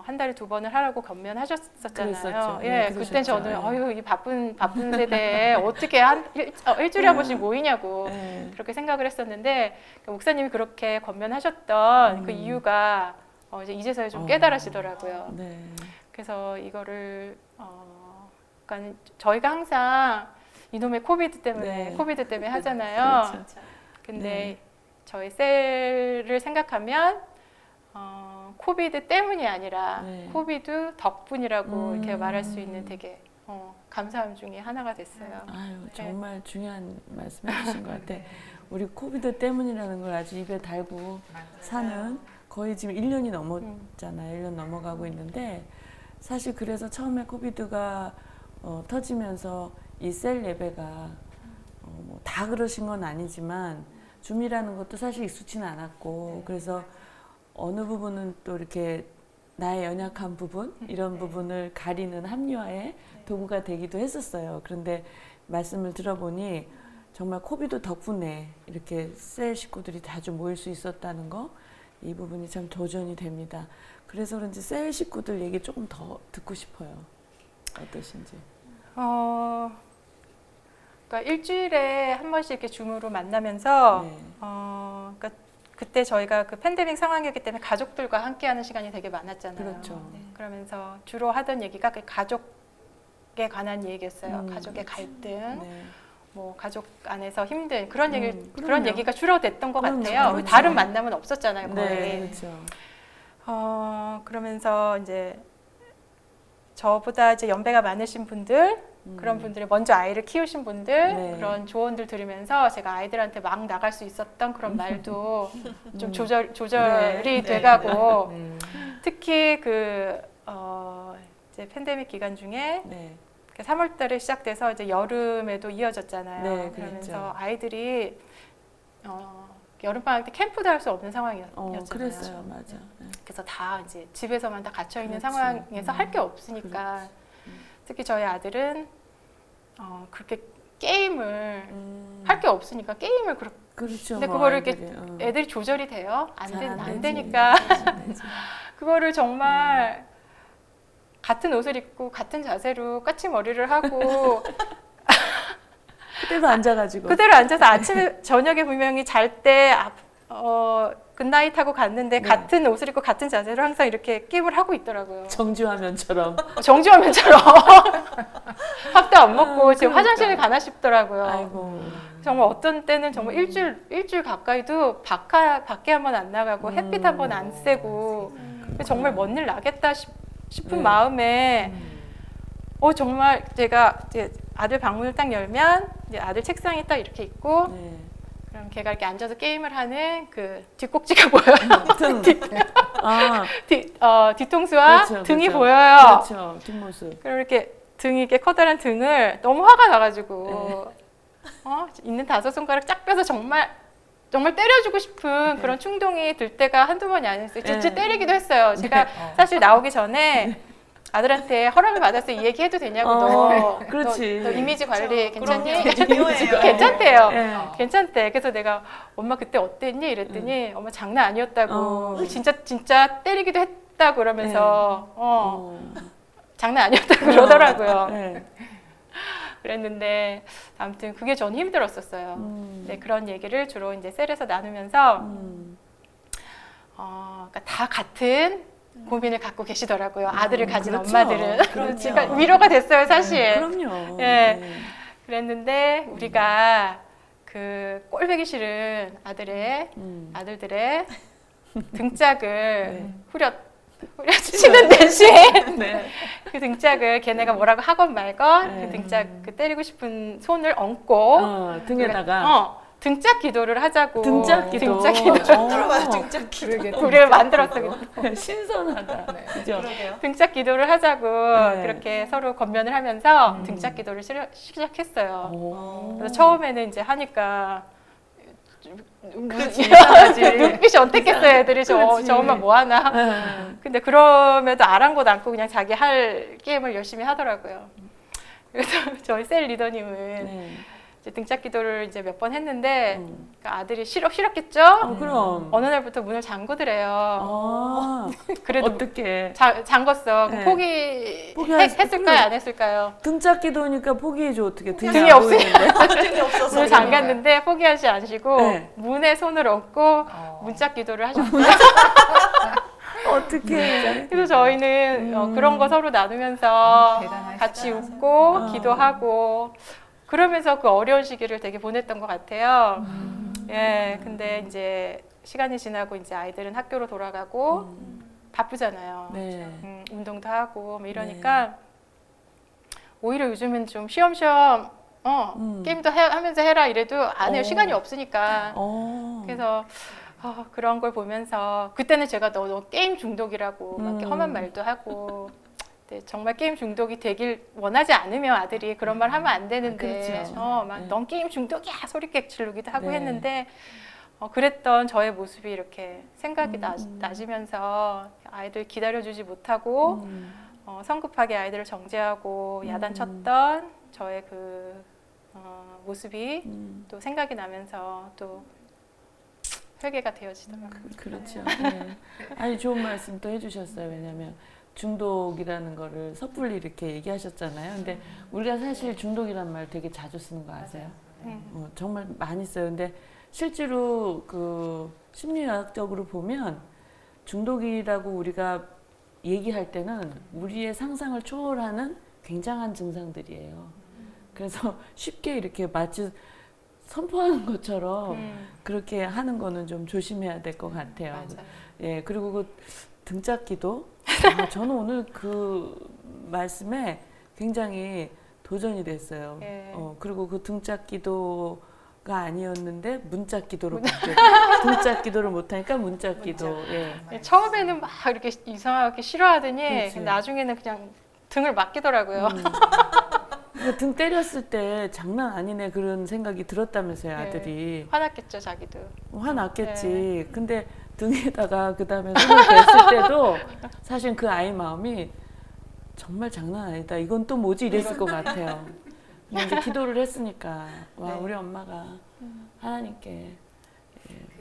한 달에 2번을 하라고 권면하셨었잖아요. 그랬었죠. 예, 네, 그때 그러셨죠. 저는 예. 아유 이 바쁜 세대에 어떻게 일주일에 한 번씩 모이냐고 네. 그렇게 생각을 했었는데 목사님이 그렇게 권면하셨던 그 이유가 이제 이제서야 좀 깨달아지더라고요. 네. 그래서 이거를 그러니까 저희가 항상 이놈의 코비드 때문에 하잖아요. 그렇죠. 근데 네. 저희 셀을 생각하면 코비드 때문이 아니라 네. 코비드 덕분이라고 이렇게 말할 수 있는 되게 감사함 중에 하나가 됐어요. 아유, 정말 중요한 말씀 해주신 것 같아. 우리 코비드 때문이라는 걸 아주 입에 달고 사는 거의 지금 1년이 넘었잖아요. 1년 넘어가고 있는데 사실 그래서 처음에 코비드가 터지면서 이 셀 예배가 다 그러신 건 아니지만 줌이라는 것도 사실 익숙치는 않았고 그래서 어느 부분은 또 이렇게 나의 연약한 부분 이런 부분을 가리는 합리화의 도구가 되기도 했었어요. 그런데 말씀을 들어보니 정말 코비드 덕분에 이렇게 셀 식구들이 자주 모일 수 있었다는 거 이 부분이 참 도전이 됩니다. 그래서 그런지 셀 식구들 얘기 조금 더 듣고 싶어요. 어떠신지. 그러니까 일주일에 한 번씩 이렇게 줌으로 만나면서 네. 그러니까 그때 저희가 그 팬데믹 상황이었기 때문에 가족들과 함께하는 시간이 되게 많았잖아요. 그렇죠. 그러면서 주로 하던 얘기가 그 가족에 관한 얘기였어요. 가족의 갈등, 네. 뭐 가족 안에서 힘든 그런 그런 그럼요. 얘기가 주로 됐던 것 그럼요. 같아요. 그렇죠. 다른 만남은 없었잖아요, 거의. 네, 그렇죠. 그러면서 이제 저보다 이제 연배가 많으신 분들 그런 분들이 먼저 아이를 키우신 분들 네. 그런 조언들 들으면서 제가 아이들한테 막 나갈 수 있었던 그런 말도 좀 조절이 네. 돼가고 특히 이제 팬데믹 기간 중에 네. 3월달에 시작돼서 이제 여름에도 이어졌잖아요. 네, 그러면서 그랬죠. 아이들이 여름방학 때 캠프도 할 수 없는 상황이었잖아요. 그랬어요, 맞아. 네. 그래서 다 이제 집에서만 다 갇혀 있는 그렇지. 상황에서 할 게 없으니까 특히 저희 아들은 그렇게 게임을 할 게 없으니까 게임을 그렇게 그렇죠. 근데 뭐 그거를 이렇게 아이들이, 애들이 조절이 돼요? 안 되지. 되니까 되지. 그거를 정말 같은 옷을 입고 같은 자세로 까치머리를 하고 그대로 앉아가지고. 그대로 앉아서 아침에 저녁에 분명히 잘 때 굿나잇 하고 갔는데 네. 같은 옷을 입고 같은 자세로 항상 이렇게 게임을 하고 있더라고요. 정주화면처럼. 정지화면처럼 밥도 안 먹고 지금 그러니까. 화장실에 가나 싶더라고요. 아이고. 정말 어떤 때는 정말 일주일 가까이도 밖에 한번 안 나가고 햇빛 한번 안 쐬고 정말 먼 일 나겠다 싶은 네. 마음에 정말 제가 이제 아들 방문을 딱 열면 이제 아들 책상이 딱 이렇게 있고 네. 그럼 걔가 이렇게 앉아서 게임을 하는 그 뒷꼭지가 보여요. 등. 아, 뒤통수와 그렇죠, 등이 그렇죠. 보여요. 그렇죠. 뒷모습. 그리고 이렇게 등이 이렇게 커다란 등을 너무 화가 나가지고 있는 5손가락 쫙 펴서 정말 때려주고 싶은 그런 충동이 들 때가 한두 번이 아니었어요. 진짜 네. 때리기도 했어요. 제가 사실 나오기 전에 아들한테 허락을 받아서 이 얘기 해도 되냐고 너 그렇지. 너 이미지 관리 괜찮니? 중요해요. 괜찮대요. 네. 괜찮대. 그래서 내가 엄마 그때 어땠니? 이랬더니 엄마 장난 아니었다고. 어. 진짜 때리기도 했다고 그러면서 장난 아니었다고 네. 그러더라고요. 네. 그랬는데 아무튼 그게 전 힘들었었어요. 음. 네, 그런 얘기를 주로 이제 셀에서 나누면서 음. 그러니까 다 같은 고민을 갖고 계시더라고요. 아들을 가진 그렇죠. 엄마들은. 그럼요. 제가 위로가 됐어요, 사실. 그럼요. 예. 네. 그랬는데 우리가 그 꼴보기 싫은 아들들의 등짝을 후려치는 대신 네. 그 등짝을 걔네가 뭐라고 하건 말건 네. 그 등짝 그 때리고 싶은 손을 얹고 등에다가 등짝 기도를 하자고. 등짝 기도. 들어봐요, 등짝 기도. 우리를 만들었어. 신선하다. 그죠? 등짝 기도를 하자고 네. 그렇게 서로 건면을 하면서 등짝 기도를 시작했어요. 오. 그래서 처음에는 이제 하니까 이상하지. 눈빛이 어땠겠어요, 애들이 저 그렇지. 엄마 뭐 하나. 네. 근데 그럼에도 아랑곳 않고 그냥 자기 할 게임을 열심히 하더라고요. 그래서 저희 셀 리더님은 네. 이제 등짝 기도를 이제 몇 번 했는데 그러니까 아들이 싫었겠죠? 그럼. 어느 날부터 문을 잠그더래요. 그래도 어떻게 잠궜어. 네. 포기했을까요? 안 했을까요? 등짝 기도니까 포기해줘 어떻게 등이 없으니까. 등이 없어서. 문을 잠갔는데 포기하지 않으시고 네. 문에 손을 얹고 문짝 기도를 하셨어요. 어떻게 그래서 저희는 그런 거 서로 나누면서 대단하시다. 같이 웃고 기도하고 그러면서 그 어려운 시기를 되게 보냈던 것 같아요. 예, 근데 이제 시간이 지나고 이제 아이들은 학교로 돌아가고 바쁘잖아요. 네. 운동도 하고 뭐 이러니까 오히려 요즘은 좀 쉬엄쉬엄 게임도 하면서 해라 이래도 안 해요. 시간이 없으니까. 그래서 그런 걸 보면서 그때는 제가 너 게임 중독이라고 막 이렇게 험한 말도 하고 네, 정말 게임 중독이 되길 원하지 않으면 아들이 그런 말 하면 안 되는데 그렇죠. 막 넌 게임 중독이야 소리깨 지르기도 하고 네. 했는데 그랬던 저의 모습이 이렇게 생각이 나지면서 아이들 기다려주지 못하고 성급하게 아이들을 정죄하고 야단쳤던 저의 그 모습이 또 생각이 나면서 또 회개가 되어지더라고요. 그렇죠. 네. 아니 좋은 말씀 또 해주셨어요. 왜냐하면 중독이라는 거를 섣불리 이렇게 얘기하셨잖아요. 근데 우리가 사실 중독이란 말 되게 자주 쓰는 거 아세요? 정말 많이 써요. 근데 실제로 그 심리학적으로 보면 중독이라고 우리가 얘기할 때는 우리의 상상을 초월하는 굉장한 증상들이에요. 그래서 쉽게 이렇게 마치 선포하는 것처럼 그렇게 하는 거는 좀 조심해야 될 것 같아요. 맞아요. 예, 그리고 그 등짝기도 저는 오늘 그 말씀에 굉장히 도전이 됐어요. 예. 그리고 그 등짝 기도가 아니었는데 문짝 기도로 바뀌었어요. 등짝 기도를 못하니까 문짝 기도. 예. 예, 처음에는 막 이렇게 이상하게 싫어하더니 그렇지. 나중에는 그냥 등을 맡기더라고요. 그등 때렸을 때 장난 아니네 그런 생각이 들었다면서요, 아들이. 화났겠죠, 자기도. 화났겠지. 근데 등에다가 그 다음에 손을 댔을 때도 사실 그 아이 마음이 정말 장난 아니다. 이건 또 뭐지 이랬을 것 같아요. 근데 이제 기도를 했으니까 와 네. 우리 엄마가 하나님께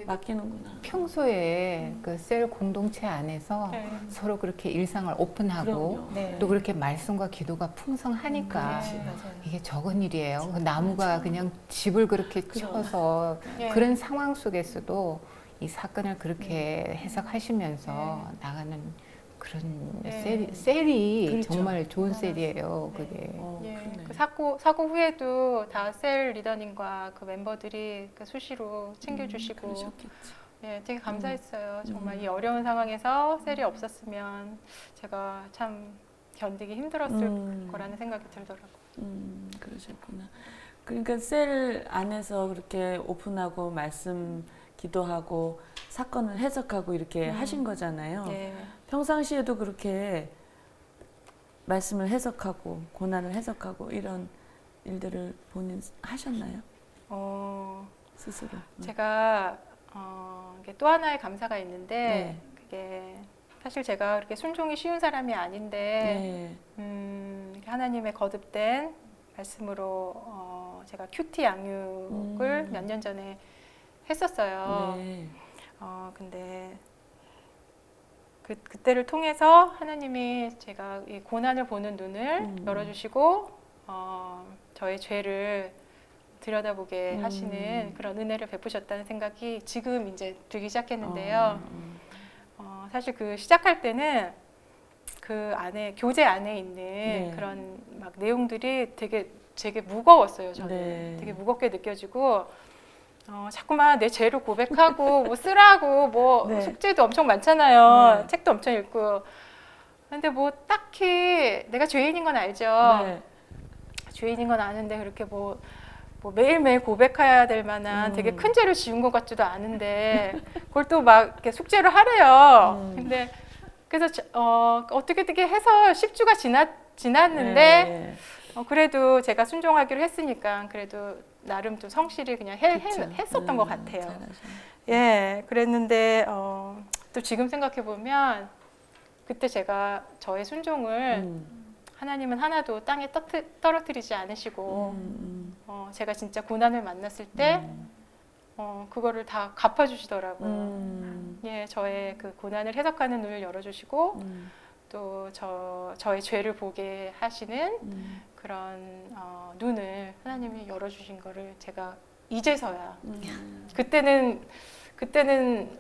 맡기는구나. 평소에 그 셀 공동체 안에서 네. 서로 그렇게 일상을 오픈하고 그럼요. 네. 또 그렇게 말씀과 기도가 풍성하니까 그렇지. 맞아요. 이게 적은 일이에요. 그 나무가 그냥 집을 그렇게 그럼. 쳐서 예. 그런 상황 속에서도 이 사건을 그렇게 해석하시면서 나가는 그런 네. 셀이 그렇죠. 정말 좋은 셀이에요. 그게. 예, 그러네. 그 사고 후에도 다 셀 리더님과 그 멤버들이 그 수시로 챙겨주시고 그러셨겠지. 예, 되게 감사했어요. 정말 이 어려운 상황에서 셀이 없었으면 제가 참 견디기 힘들었을 거라는 생각이 들더라고요. 그러셨구나. 그러니까 셀 안에서 그렇게 오픈하고 말씀 기도하고 사건을 해석하고 이렇게 하신 거잖아요. 예. 평상시에도 그렇게 말씀을 해석하고 고난을 해석하고 이런 일들을 본인 하셨나요? 스스로? 제가 이게 또 하나의 감사가 있는데 네. 그게 사실 제가 그렇게 순종이 쉬운 사람이 아닌데 네. 하나님의 거듭된 말씀으로 제가 큐티 양육을 몇 년 전에 했었어요. 네. 근데 그때를 통해서 하나님이 제가 이 고난을 보는 눈을 열어주시고 저의 죄를 들여다보게 하시는 그런 은혜를 베푸셨다는 생각이 지금 이제 들기 시작했는데요. 사실 그 시작할 때는 그 안에 교재 안에 있는 네. 그런 막 내용들이 되게 무거웠어요. 저는 네. 되게 무겁게 느껴지고 자꾸만 내 죄를 고백하고 뭐 쓰라고 뭐 네. 숙제도 엄청 많잖아요. 네. 책도 엄청 읽고. 근데 뭐 딱히 내가 죄인인 건 알죠. 네. 죄인인 건 아는데 그렇게 뭐 매일매일 고백해야 될 만한 되게 큰 죄를 지은 것 같지도 않은데 그걸 또 막 이렇게 숙제를 하래요. 근데 그래서 어떻게 해서 10주가 지났는데 네. 그래도 제가 순종하기로 했으니까 그래도 나름 좀 성실히 그냥 그쵸. 했었던 것 같아요. 잘하셨네. 예, 그랬는데 또 지금 생각해 보면 그때 제가 저의 순종을 하나님은 하나도 땅에 떨어뜨리지 않으시고 제가 진짜 고난을 만났을 때 그거를 다 갚아주시더라고요. 예, 저의 그 고난을 해석하는 눈을 열어주시고 또 저의 죄를 보게 하시는 그런 눈을 하나님이 열어주신 거를 제가 이제서야 그때는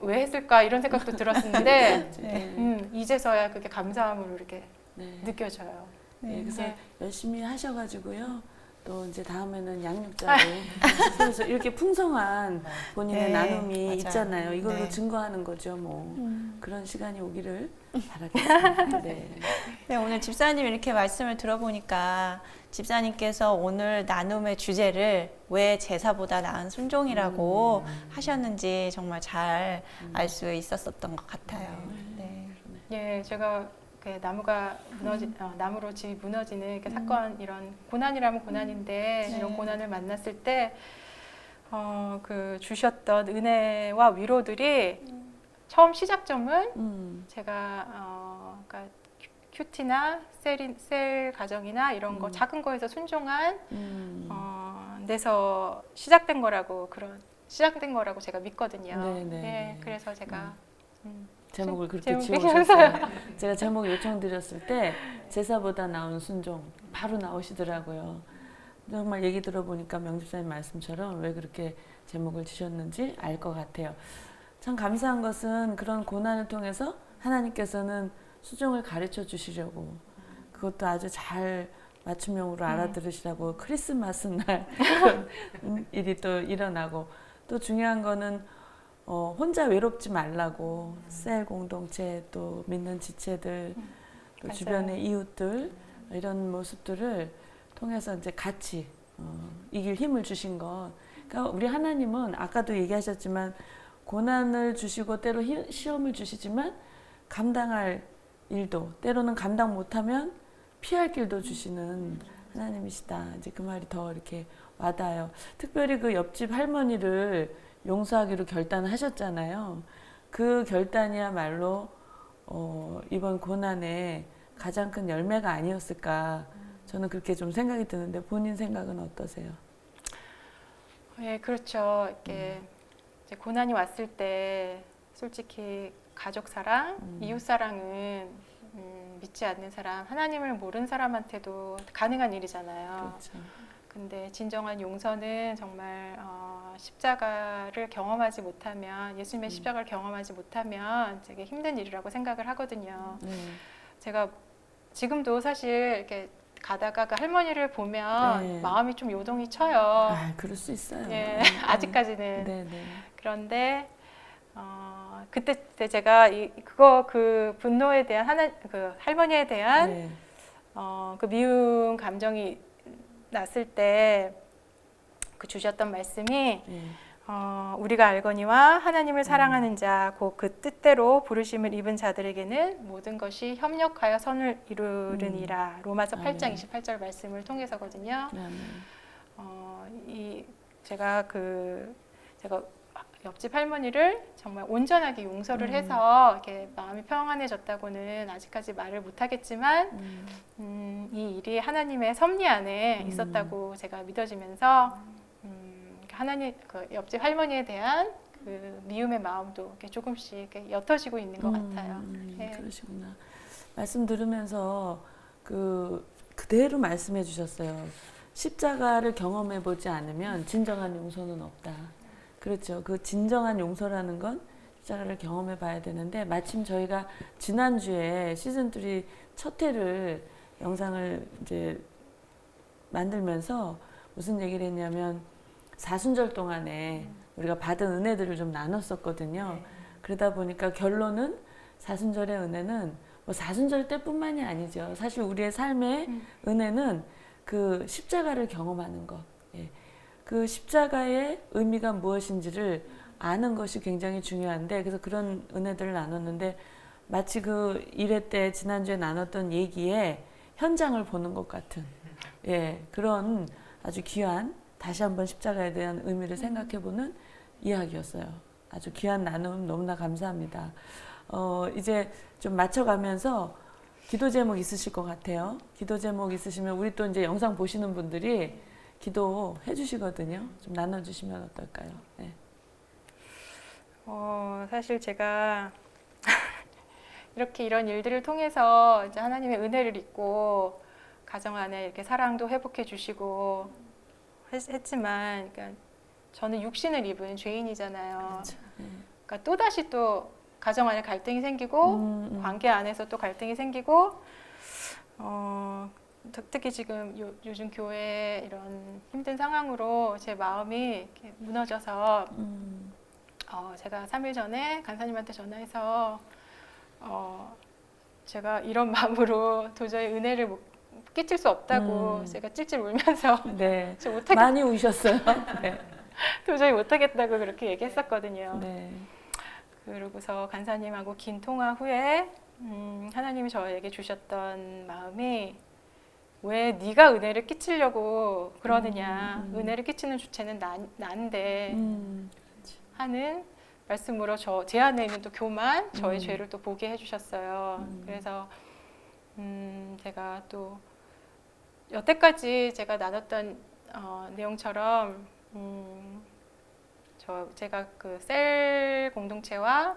왜 했을까 이런 생각도 들었는데 이제서야 그게 감사함으로 이렇게 네. 느껴져요. 네, 그래서 네. 열심히 하셔가지고요. 또 이제 다음에는 양육자로 그래서 이렇게 풍성한 본인의 네, 나눔이 맞아요. 있잖아요. 이걸로 네. 증거하는 거죠. 뭐 그런 시간이 오기를 바라겠습니다. 네. 네, 오늘 집사님 이렇게 말씀을 들어보니까 집사님께서 오늘 나눔의 주제를 왜 제사보다 나은 순종이라고 하셨는지 정말 잘 알 수 있었던 것 같아요. 네. 예, 제가 그 나무로 집이 무너지는 이렇게 사건 이런 고난이라면 고난인데 이런 고난을 만났을 때 그 주셨던 은혜와 위로들이 처음 시작점은 제가 그러니까 큐티나 셀 가정이나 이런 거 작은 거에서 순종한 데서 시작된 거라고 제가 믿거든요. 네, 네, 예, 네. 그래서 제가 제목을 그렇게 제목이 지어오셨어요. 제가 제목 요청드렸을 때 제사보다 나은 순종 바로 나오시더라고요. 정말 얘기 들어보니까 명집사님 말씀처럼 왜 그렇게 제목을 지셨는지 알 것 같아요. 참 감사한 것은 그런 고난을 통해서 하나님께서는 순종을 가르쳐 주시려고 그것도 아주 잘 맞춤형으로 알아들으시라고 크리스마스 날 그런 일이 또 일어나고 또 중요한 거는 혼자 외롭지 말라고 셀 공동체 또 믿는 지체들 또 맞아요. 주변의 이웃들 이런 모습들을 통해서 이제 같이 이길 힘을 주신 것. 그러니까 우리 하나님은 아까도 얘기하셨지만 고난을 주시고 때로 시험을 주시지만 감당할 일도 때로는 감당 못하면 피할 길도 주시는 하나님이시다. 이제 그 말이 더 이렇게 와닿아요. 특별히 그 옆집 할머니를 용서하기로 결단하셨잖아요. 그 결단이야말로 이번 고난의 가장 큰 열매가 아니었을까. 저는 그렇게 좀 생각이 드는데 본인 생각은 어떠세요? 네, 그렇죠. 이렇게 이제 고난이 왔을 때 솔직히 가족 사랑, 이웃 사랑은 믿지 않는 사람, 하나님을 모르는 사람한테도 가능한 일이잖아요. 그렇죠. 근데 진정한 용서는 정말 십자가를 경험하지 못하면, 예수님의 십자가를 경험하지 못하면 되게 힘든 일이라고 생각을 하거든요. 제가 지금도 사실 이렇게 가다가 그 할머니를 보면 네. 마음이 좀 요동이 쳐요. 아, 그럴 수 있어요. 예, 아직까지는. 네네. 그런데 그때 제가 그 분노에 대한 그 할머니에 대한 네. 그 미운 감정이 났을 때 그 주셨던 말씀이 네. 우리가 알거니와 하나님을 사랑하는 자 곧 그 뜻대로 부르심을 입은 자들에게는 모든 것이 협력하여 선을 이루느니라. 로마서 8장 28절 말씀을 통해서거든요. 제가 옆집 할머니를 정말 온전하게 용서를 해서 이렇게 마음이 평안해졌다고는 아직까지 말을 못하겠지만 이 일이 하나님의 섭리 안에 있었다고 제가 믿어지면서 하나님 그 옆집 할머니에 대한 그 미움의 마음도 이렇게 조금씩 이렇게 옅어지고 있는 것 같아요. 네. 그러시구나. 말씀 들으면서 그대로 말씀해 주셨어요. 십자가를 경험해 보지 않으면 진정한 용서는 없다. 그렇죠. 그 진정한 용서라는 건 십자가를 경험해 봐야 되는데 마침 저희가 지난주에 시즌3 첫 회를 영상을 이제 만들면서 무슨 얘기를 했냐면 사순절 동안에 우리가 받은 은혜들을 좀 나눴었거든요. 그러다 보니까 결론은 사순절의 은혜는 뭐 사순절 때뿐만이 아니죠. 사실 우리의 삶의 은혜는 그 십자가를 경험하는 것. 예. 그 십자가의 의미가 무엇인지를 아는 것이 굉장히 중요한데 그래서 그런 은혜들을 나눴는데 마치 그 1회 때 지난주에 나눴던 얘기에 현장을 보는 것 같은 그런 아주 귀한 다시 한번 십자가에 대한 의미를 생각해보는 이야기였어요. 아주 귀한 나눔 너무나 감사합니다. 이제 좀 맞춰가면서 기도 제목 있으실 것 같아요. 기도 제목 있으시면 우리 또 이제 영상 보시는 분들이 기도해 주시거든요. 좀 나눠주시면 어떨까요? 네. 사실 제가 이렇게 이런 일들을 통해서 이제 하나님의 은혜를 잊고 가정 안에 이렇게 사랑도 회복해 주시고 했지만, 그러니까 저는 육신을 입은 죄인이잖아요. 그렇죠. 그러니까 또 다시 또 가정 안에 갈등이 생기고 관계 안에서 또 갈등이 생기고 특히 지금 요즘 교회 이런 힘든 상황으로 제 마음이 이렇게 무너져서 제가 3일 전에 간사님한테 전화해서 제가 이런 마음으로 도저히 은혜를 끼칠 수 없다고 제가 찔찔 울면서 네. 많이 많이 우셨어요. 네. 도저히 못하겠다고 그렇게 얘기했었거든요. 네. 그러고서 간사님하고 긴 통화 후에 하나님이 저에게 주셨던 마음이 왜 네가 은혜를 끼치려고 그러느냐. 은혜를 끼치는 주체는 나인데 하는 말씀으로 제 안에 있는 또 교만, 저의 죄를 또 보게 해주셨어요. 그래서 제가 또 여태까지 제가 나눴던 내용처럼 제가 그 셀 공동체와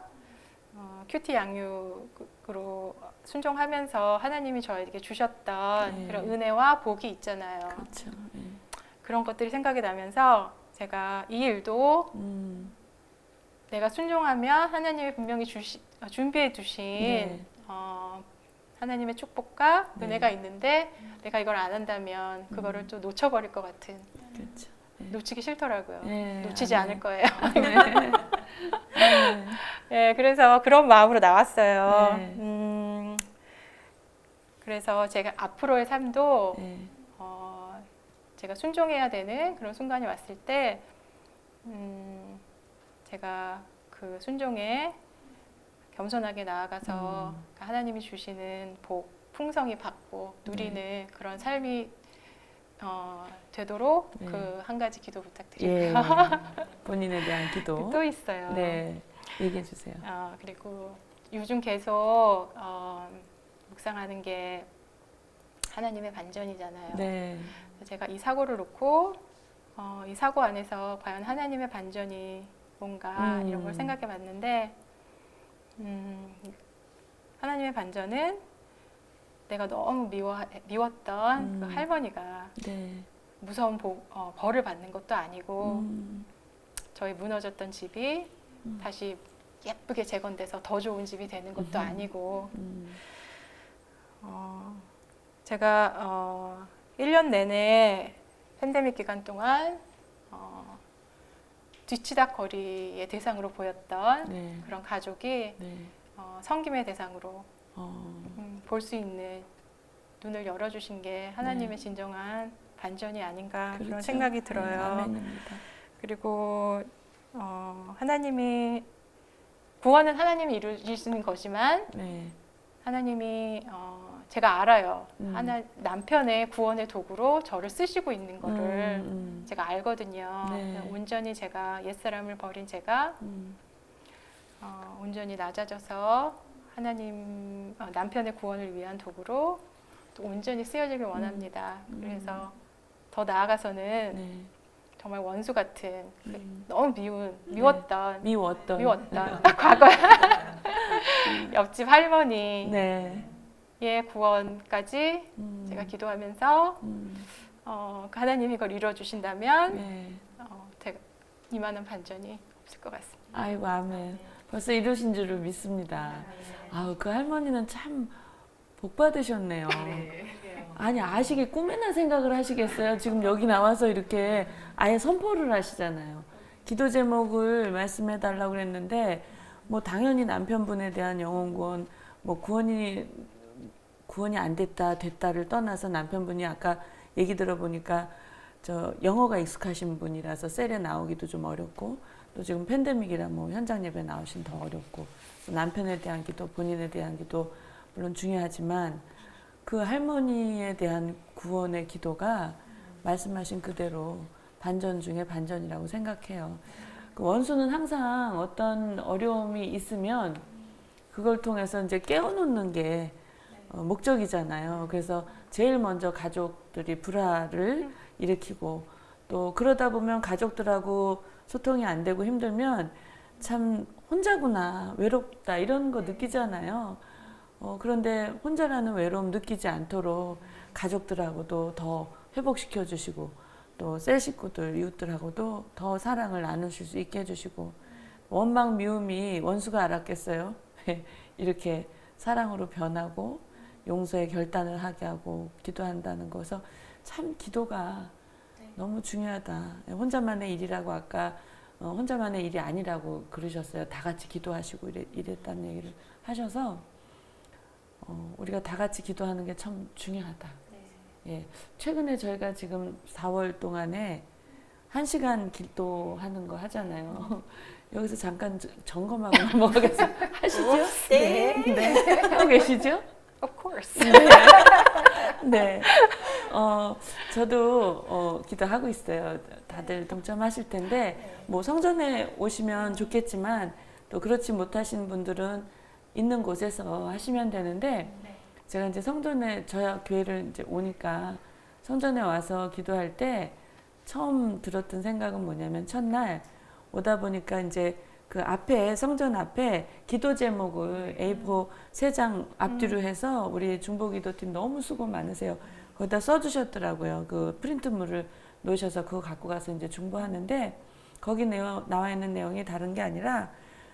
큐티 양육으로 순종하면서 하나님이 저에게 주셨던 그런 은혜와 복이 있잖아요. 그렇죠. 네. 그런 것들이 생각이 나면서 제가 이 일도 내가 순종하면 하나님이 분명히 준비해 두신 하나님의 축복과 은혜가 있는데 내가 이걸 안 한다면 그거를 또 놓쳐버릴 것 같은. 그렇죠. 놓치기 싫더라고요. 네, 놓치지 않을 거예요. 네. 네, 그래서 그런 마음으로 나왔어요. 네. 그래서 제가 앞으로의 삶도 제가 순종해야 되는 그런 순간이 왔을 때 제가 그 순종에 겸손하게 나아가서 하나님이 주시는 복, 풍성히 받고 누리는 그런 삶이 되도록 네. 그 한 가지 기도 예. 부탁드려요. 본인에 대한 기도. 또 있어요. 네. 얘기해 주세요. 그리고 요즘 계속 묵상하는 게 하나님의 반전이잖아요. 네. 제가 이 사고를 놓고 이 사고 안에서 과연 하나님의 반전이 뭔가 이런 걸 생각해 봤는데 하나님의 반전은 내가 너무 미웠던 그 할머니가 네. 무서운 벌을 받는 것도 아니고 저희 무너졌던 집이 다시 예쁘게 재건돼서 더 좋은 집이 되는 것도 아니고 제가 1년 내내 팬데믹 기간 동안 뒤치다거리의 대상으로 보였던 네. 그런 가족이 네. 섬김의 대상으로 볼 수 있는 눈을 열어주신 게 하나님의 진정한 반전이 아닌가 그런 그렇죠. 생각이 네, 들어요. 아멘입니다. 그리고 하나님이 구원은 하나님이 이루시는 거지만 네. 하나님이 제가 알아요. 음. 남편의 구원의 도구로 저를 쓰시고 있는 거를 음. 제가 알거든요. 네. 온전히 제가 옛사람을 버린 제가 음. 온전히 낮아져서 하나님 남편의 구원을 위한 도구로 또 온전히 쓰여지길 원합니다. 그래서 더 나아가서는 네. 정말 원수 같은 너무 미웠던 과거 옆집 할머니의 네. 구원까지 제가 기도하면서 하나님이 그걸 이루어 주신다면 네. 이만한 반전이 없을 것 같습니다. 아이고 아멘. 벌써 이루신 줄을 믿습니다. 아우 그 할머니는 참 복 받으셨네요. 아니 아시게 꿈에나 생각을 하시겠어요? 지금 여기 나와서 이렇게 아예 선포를 하시잖아요. 기도 제목을 말씀해 달라고 그랬는데 뭐 당연히 남편분에 대한 영혼 구원, 뭐 구원이 안 됐다를 떠나서 남편분이 아까 얘기 들어보니까 저 영어가 익숙하신 분이라서 셀에 나오기도 좀 어렵고 또 지금 팬데믹이라 뭐 현장 예배 나오신 더 어렵고 남편에 대한 기도, 본인에 대한 기도 물론 중요하지만 그 할머니에 대한 구원의 기도가 말씀하신 그대로 반전 중에 반전이라고 생각해요. 그 원수는 항상 어떤 어려움이 있으면 그걸 통해서 이제 깨워놓는 게 목적이잖아요. 그래서 제일 먼저 가족들이 불화를 일으키고 또 그러다 보면 가족들하고 소통이 안 되고 힘들면 참 혼자구나, 외롭다 이런 거 느끼잖아요. 그런데 혼자라는 외로움 느끼지 않도록 가족들하고도 더 회복시켜 주시고 또 셀 식구들, 이웃들하고도 더 사랑을 나누실 수 있게 해주시고 원망, 미움이 원수가 알았겠어요? 이렇게 사랑으로 변하고 용서의 결단을 하게 하고 기도한다는 거서 참 기도가 너무 중요하다. 혼자만의 일이라고 아까 혼자만의 일이 아니라고 그러셨어요. 다 같이 기도하시고 이랬다는 얘기를 하셔서 우리가 다 같이 기도하는 게 참 중요하다. 예, 최근에 저희가 지금 4월 동안에 1시간 기도하는 거 하잖아요. 여기서 잠깐 점검하고 넘어가겠어요. 하시죠? 네. 네. 하고 계시죠? Of course. 네. 저도 기도하고 있어요. 다들 동참하실 텐데, 뭐 성전에 오시면 좋겠지만, 또 그렇지 못하신 분들은 있는 곳에서 하시면 되는데, 제가 이제 성전에, 저희 교회를 이제 오니까 성전에 와서 기도할 때 처음 들었던 생각은 뭐냐면, 첫날 오다 보니까 이제 그 앞에, 성전 앞에 기도 제목을 A4 3장 앞뒤로 해서 우리 중보기도팀 너무 수고 많으세요. 거기다 써주셨더라고요. 그 프린트물을 놓으셔서 그거 갖고 가서 이제 중보하는데 거기 나와 있는 내용이 다른 게 아니라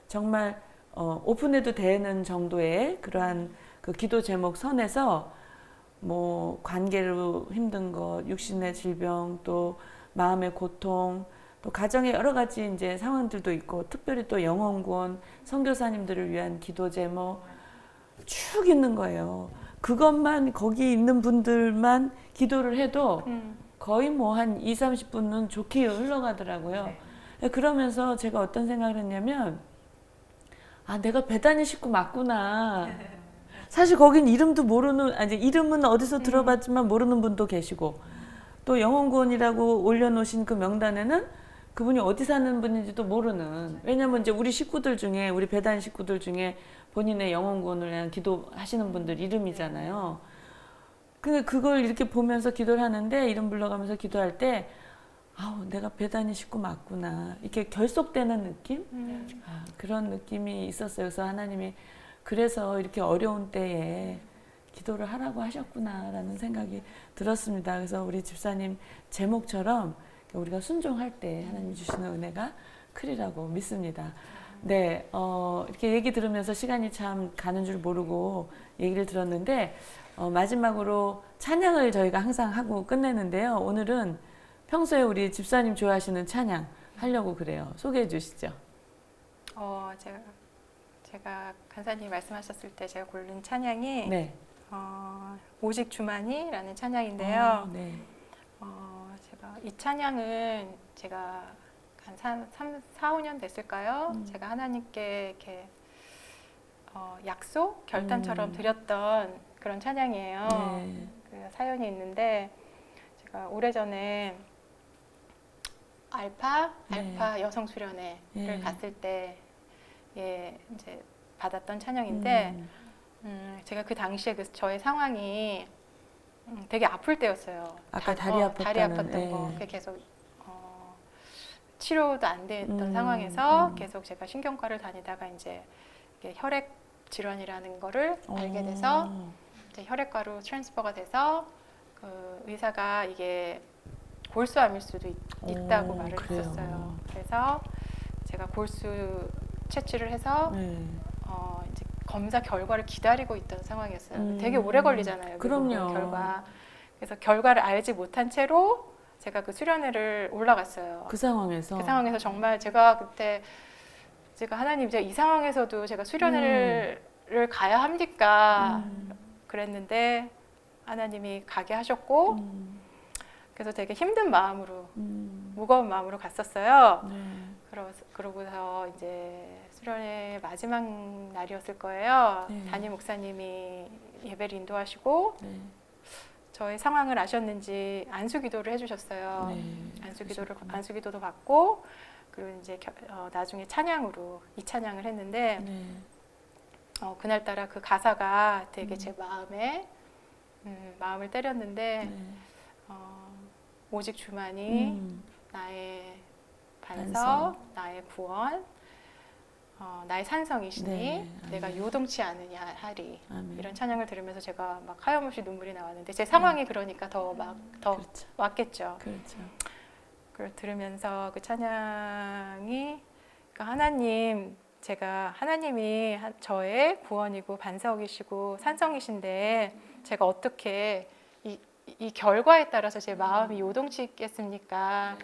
정말 오픈해도 되는 정도의 그러한 그 기도 제목 선에서 뭐 관계로 힘든 것, 육신의 질병, 또 마음의 고통, 또 가정에 여러 가지 이제 상황들도 있고 특별히 또 영혼 구원, 선교사님들을 위한 기도 제목 쭉 있는 거예요. 그것만 거기 있는 분들만 기도를 해도 거의 뭐 한 2, 30분은 좋게 흘러가더라고요. 그러면서 제가 어떤 생각을 했냐면 아, 내가 배단위 식구 맞구나. 사실 거긴 이름도 모르는, 아니 이름은 어디서 들어봤지만 모르는 분도 계시고 또 영혼구원이라고 올려놓으신 그 명단에는 그분이 어디 사는 분인지도 모르는, 왜냐면 이제 우리 식구들 중에, 우리 배단 식구들 중에 본인의 영혼구원을 위한 기도하시는 분들 이름이잖아요. 근데 그걸 이렇게 보면서 기도를 하는데, 이름 불러가면서 기도할 때 아우, 내가 배단위 식구 맞구나, 이렇게 결속되는 느낌? 그런 느낌이 있었어요. 그래서 하나님이 그래서 이렇게 어려운 때에 기도를 하라고 하셨구나라는 생각이 들었습니다. 그래서 우리 집사님 제목처럼 우리가 순종할 때 하나님 주시는 은혜가 크리라고 믿습니다. 네, 이렇게 얘기 들으면서 시간이 참 가는 줄 모르고 얘기를 들었는데, 마지막으로 찬양을 저희가 항상 하고 끝내는데요. 오늘은 평소에 우리 집사님 좋아하시는 찬양 하려고 그래요. 소개해 주시죠. 제가 간사님 말씀하셨을 때 제가 고른 찬양이 네. 오직 주만이라는 찬양인데요. 네. 제가 이 찬양은 제가 한 4, 5년 됐을까요? 제가 하나님께 이렇게 약속, 결단처럼 드렸던 그런 찬양이에요. 네. 그 사연이 있는데, 제가 오래전에 알파 여성 수련회를 갔을 때 이제 받았던 찬양인데, 제가 그 당시에 저의 상황이 되게 아플 때였어요. 아까 다리 아팠던 거. 그게 계속 치료도 안 됐던 상황에서 계속 제가 신경과를 다니다가 이제 이게 혈액 질환이라는 거를 알게 돼서 이제 혈액과로 트랜스퍼가 돼서 그 의사가 이게 골수암일 수도 있다고 말을 그래요. 했었어요. 그래서 제가 골수 채취를 해서 이제 검사 결과를 기다리고 있던 상황이었어요. 되게 오래 걸리잖아요. 그럼요. 결과. 그래서 결과를 알지 못한 채로 제가 그 수련회를 올라갔어요. 그 상황에서. 그 상황에서 정말 제가 그때 하나님, 제가 이 상황에서도 제가 수련회를 가야 합니까? 그랬는데 하나님이 가게 하셨고, 그래서 되게 힘든 마음으로, 무거운 마음으로 갔었어요. 그러고서 이제 수련회 마지막 날이었을 거예요. 담임 목사님이 예배를 인도하시고 저의 상황을 아셨는지 안수기도를 해주셨어요. 안수기도도 받고, 그리고 이제 나중에 찬양으로 이 찬양을 했는데, 그날따라 그 가사가 되게 제 마음을 때렸는데, 오직 주만이 나의 반석, 나의 구원, 나의 산성이시니 내가 요동치 않으냐 하리. 아멘. 이런 찬양을 들으면서 제가 막 하염없이 눈물이 나왔는데, 제 상황이 그러니까 더 그렇죠. 왔겠죠. 그렇죠. 그걸 들으면서 그 찬양이, 그러니까 하나님이 저의 구원이고 반석이시고 산성이신데, 제가 어떻게 이 결과에 따라서 제 마음이 요동치 있겠습니까?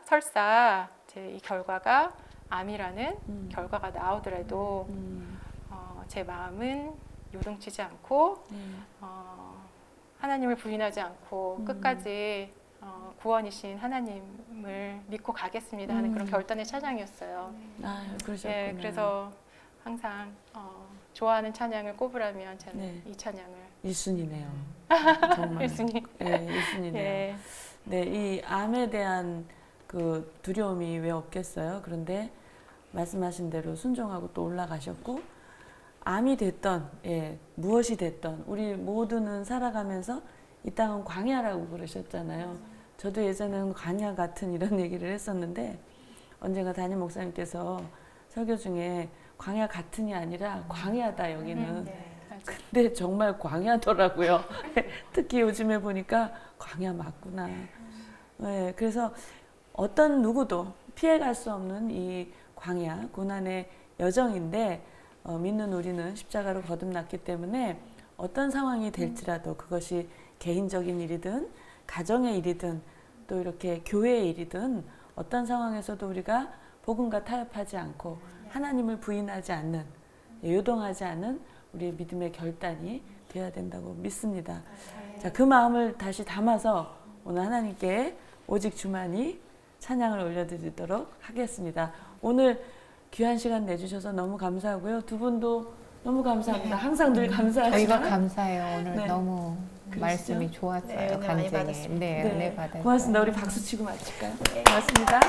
설사 제 이 결과가 암이라는 결과가 나오더라도 제 마음은 요동치지 않고 하나님을 부인하지 않고 끝까지 구원이신 하나님을 믿고 가겠습니다 하는 그런 결단의 찬양이었어요. 그러셨구나. 예, 그래서 항상 좋아하는 찬양을 꼽으라면 저는 이 찬양을 1순위네요. 정말. 1순위. 네, 1순위네요. 예. 네, 이 암에 대한 그 두려움이 왜 없겠어요? 그런데 말씀하신 대로 순종하고 또 올라가셨고, 암이 됐던, 무엇이 됐던, 우리 모두는 살아가면서 이 땅은 광야라고 그러셨잖아요. 저도 예전에는 광야 같은 이런 얘기를 했었는데, 언젠가 담임 목사님께서 설교 중에 광야 같은이 아니라 광야다 여기는. 근데 정말 광야더라고요. 특히 요즘에 보니까 광야 맞구나. 네, 그래서 어떤 누구도 피해갈 수 없는 이 광야, 고난의 여정인데, 믿는 우리는 십자가로 거듭났기 때문에 어떤 상황이 될지라도, 그것이 개인적인 일이든 가정의 일이든 또 이렇게 교회의 일이든 어떤 상황에서도 우리가 복음과 타협하지 않고 하나님을 부인하지 않는, 요동하지 않은 우리의 믿음의 결단이 되어야 된다고 믿습니다. 자, 그 마음을 다시 담아서 오늘 하나님께 오직 주만이 찬양을 올려드리도록 하겠습니다. 오늘 귀한 시간 내주셔서 너무 감사하고요. 두 분도 너무 감사합니다. 항상 늘 감사하시죠. 저희가 감사해요. 오늘 네. 너무 그러시죠? 말씀이 좋았어요. 네, 은혜 많이 간증이. 받았습니다. 네, 은혜 받았어요. 고맙습니다. 우리 박수 치고 마칠까요? 네. 고맙습니다.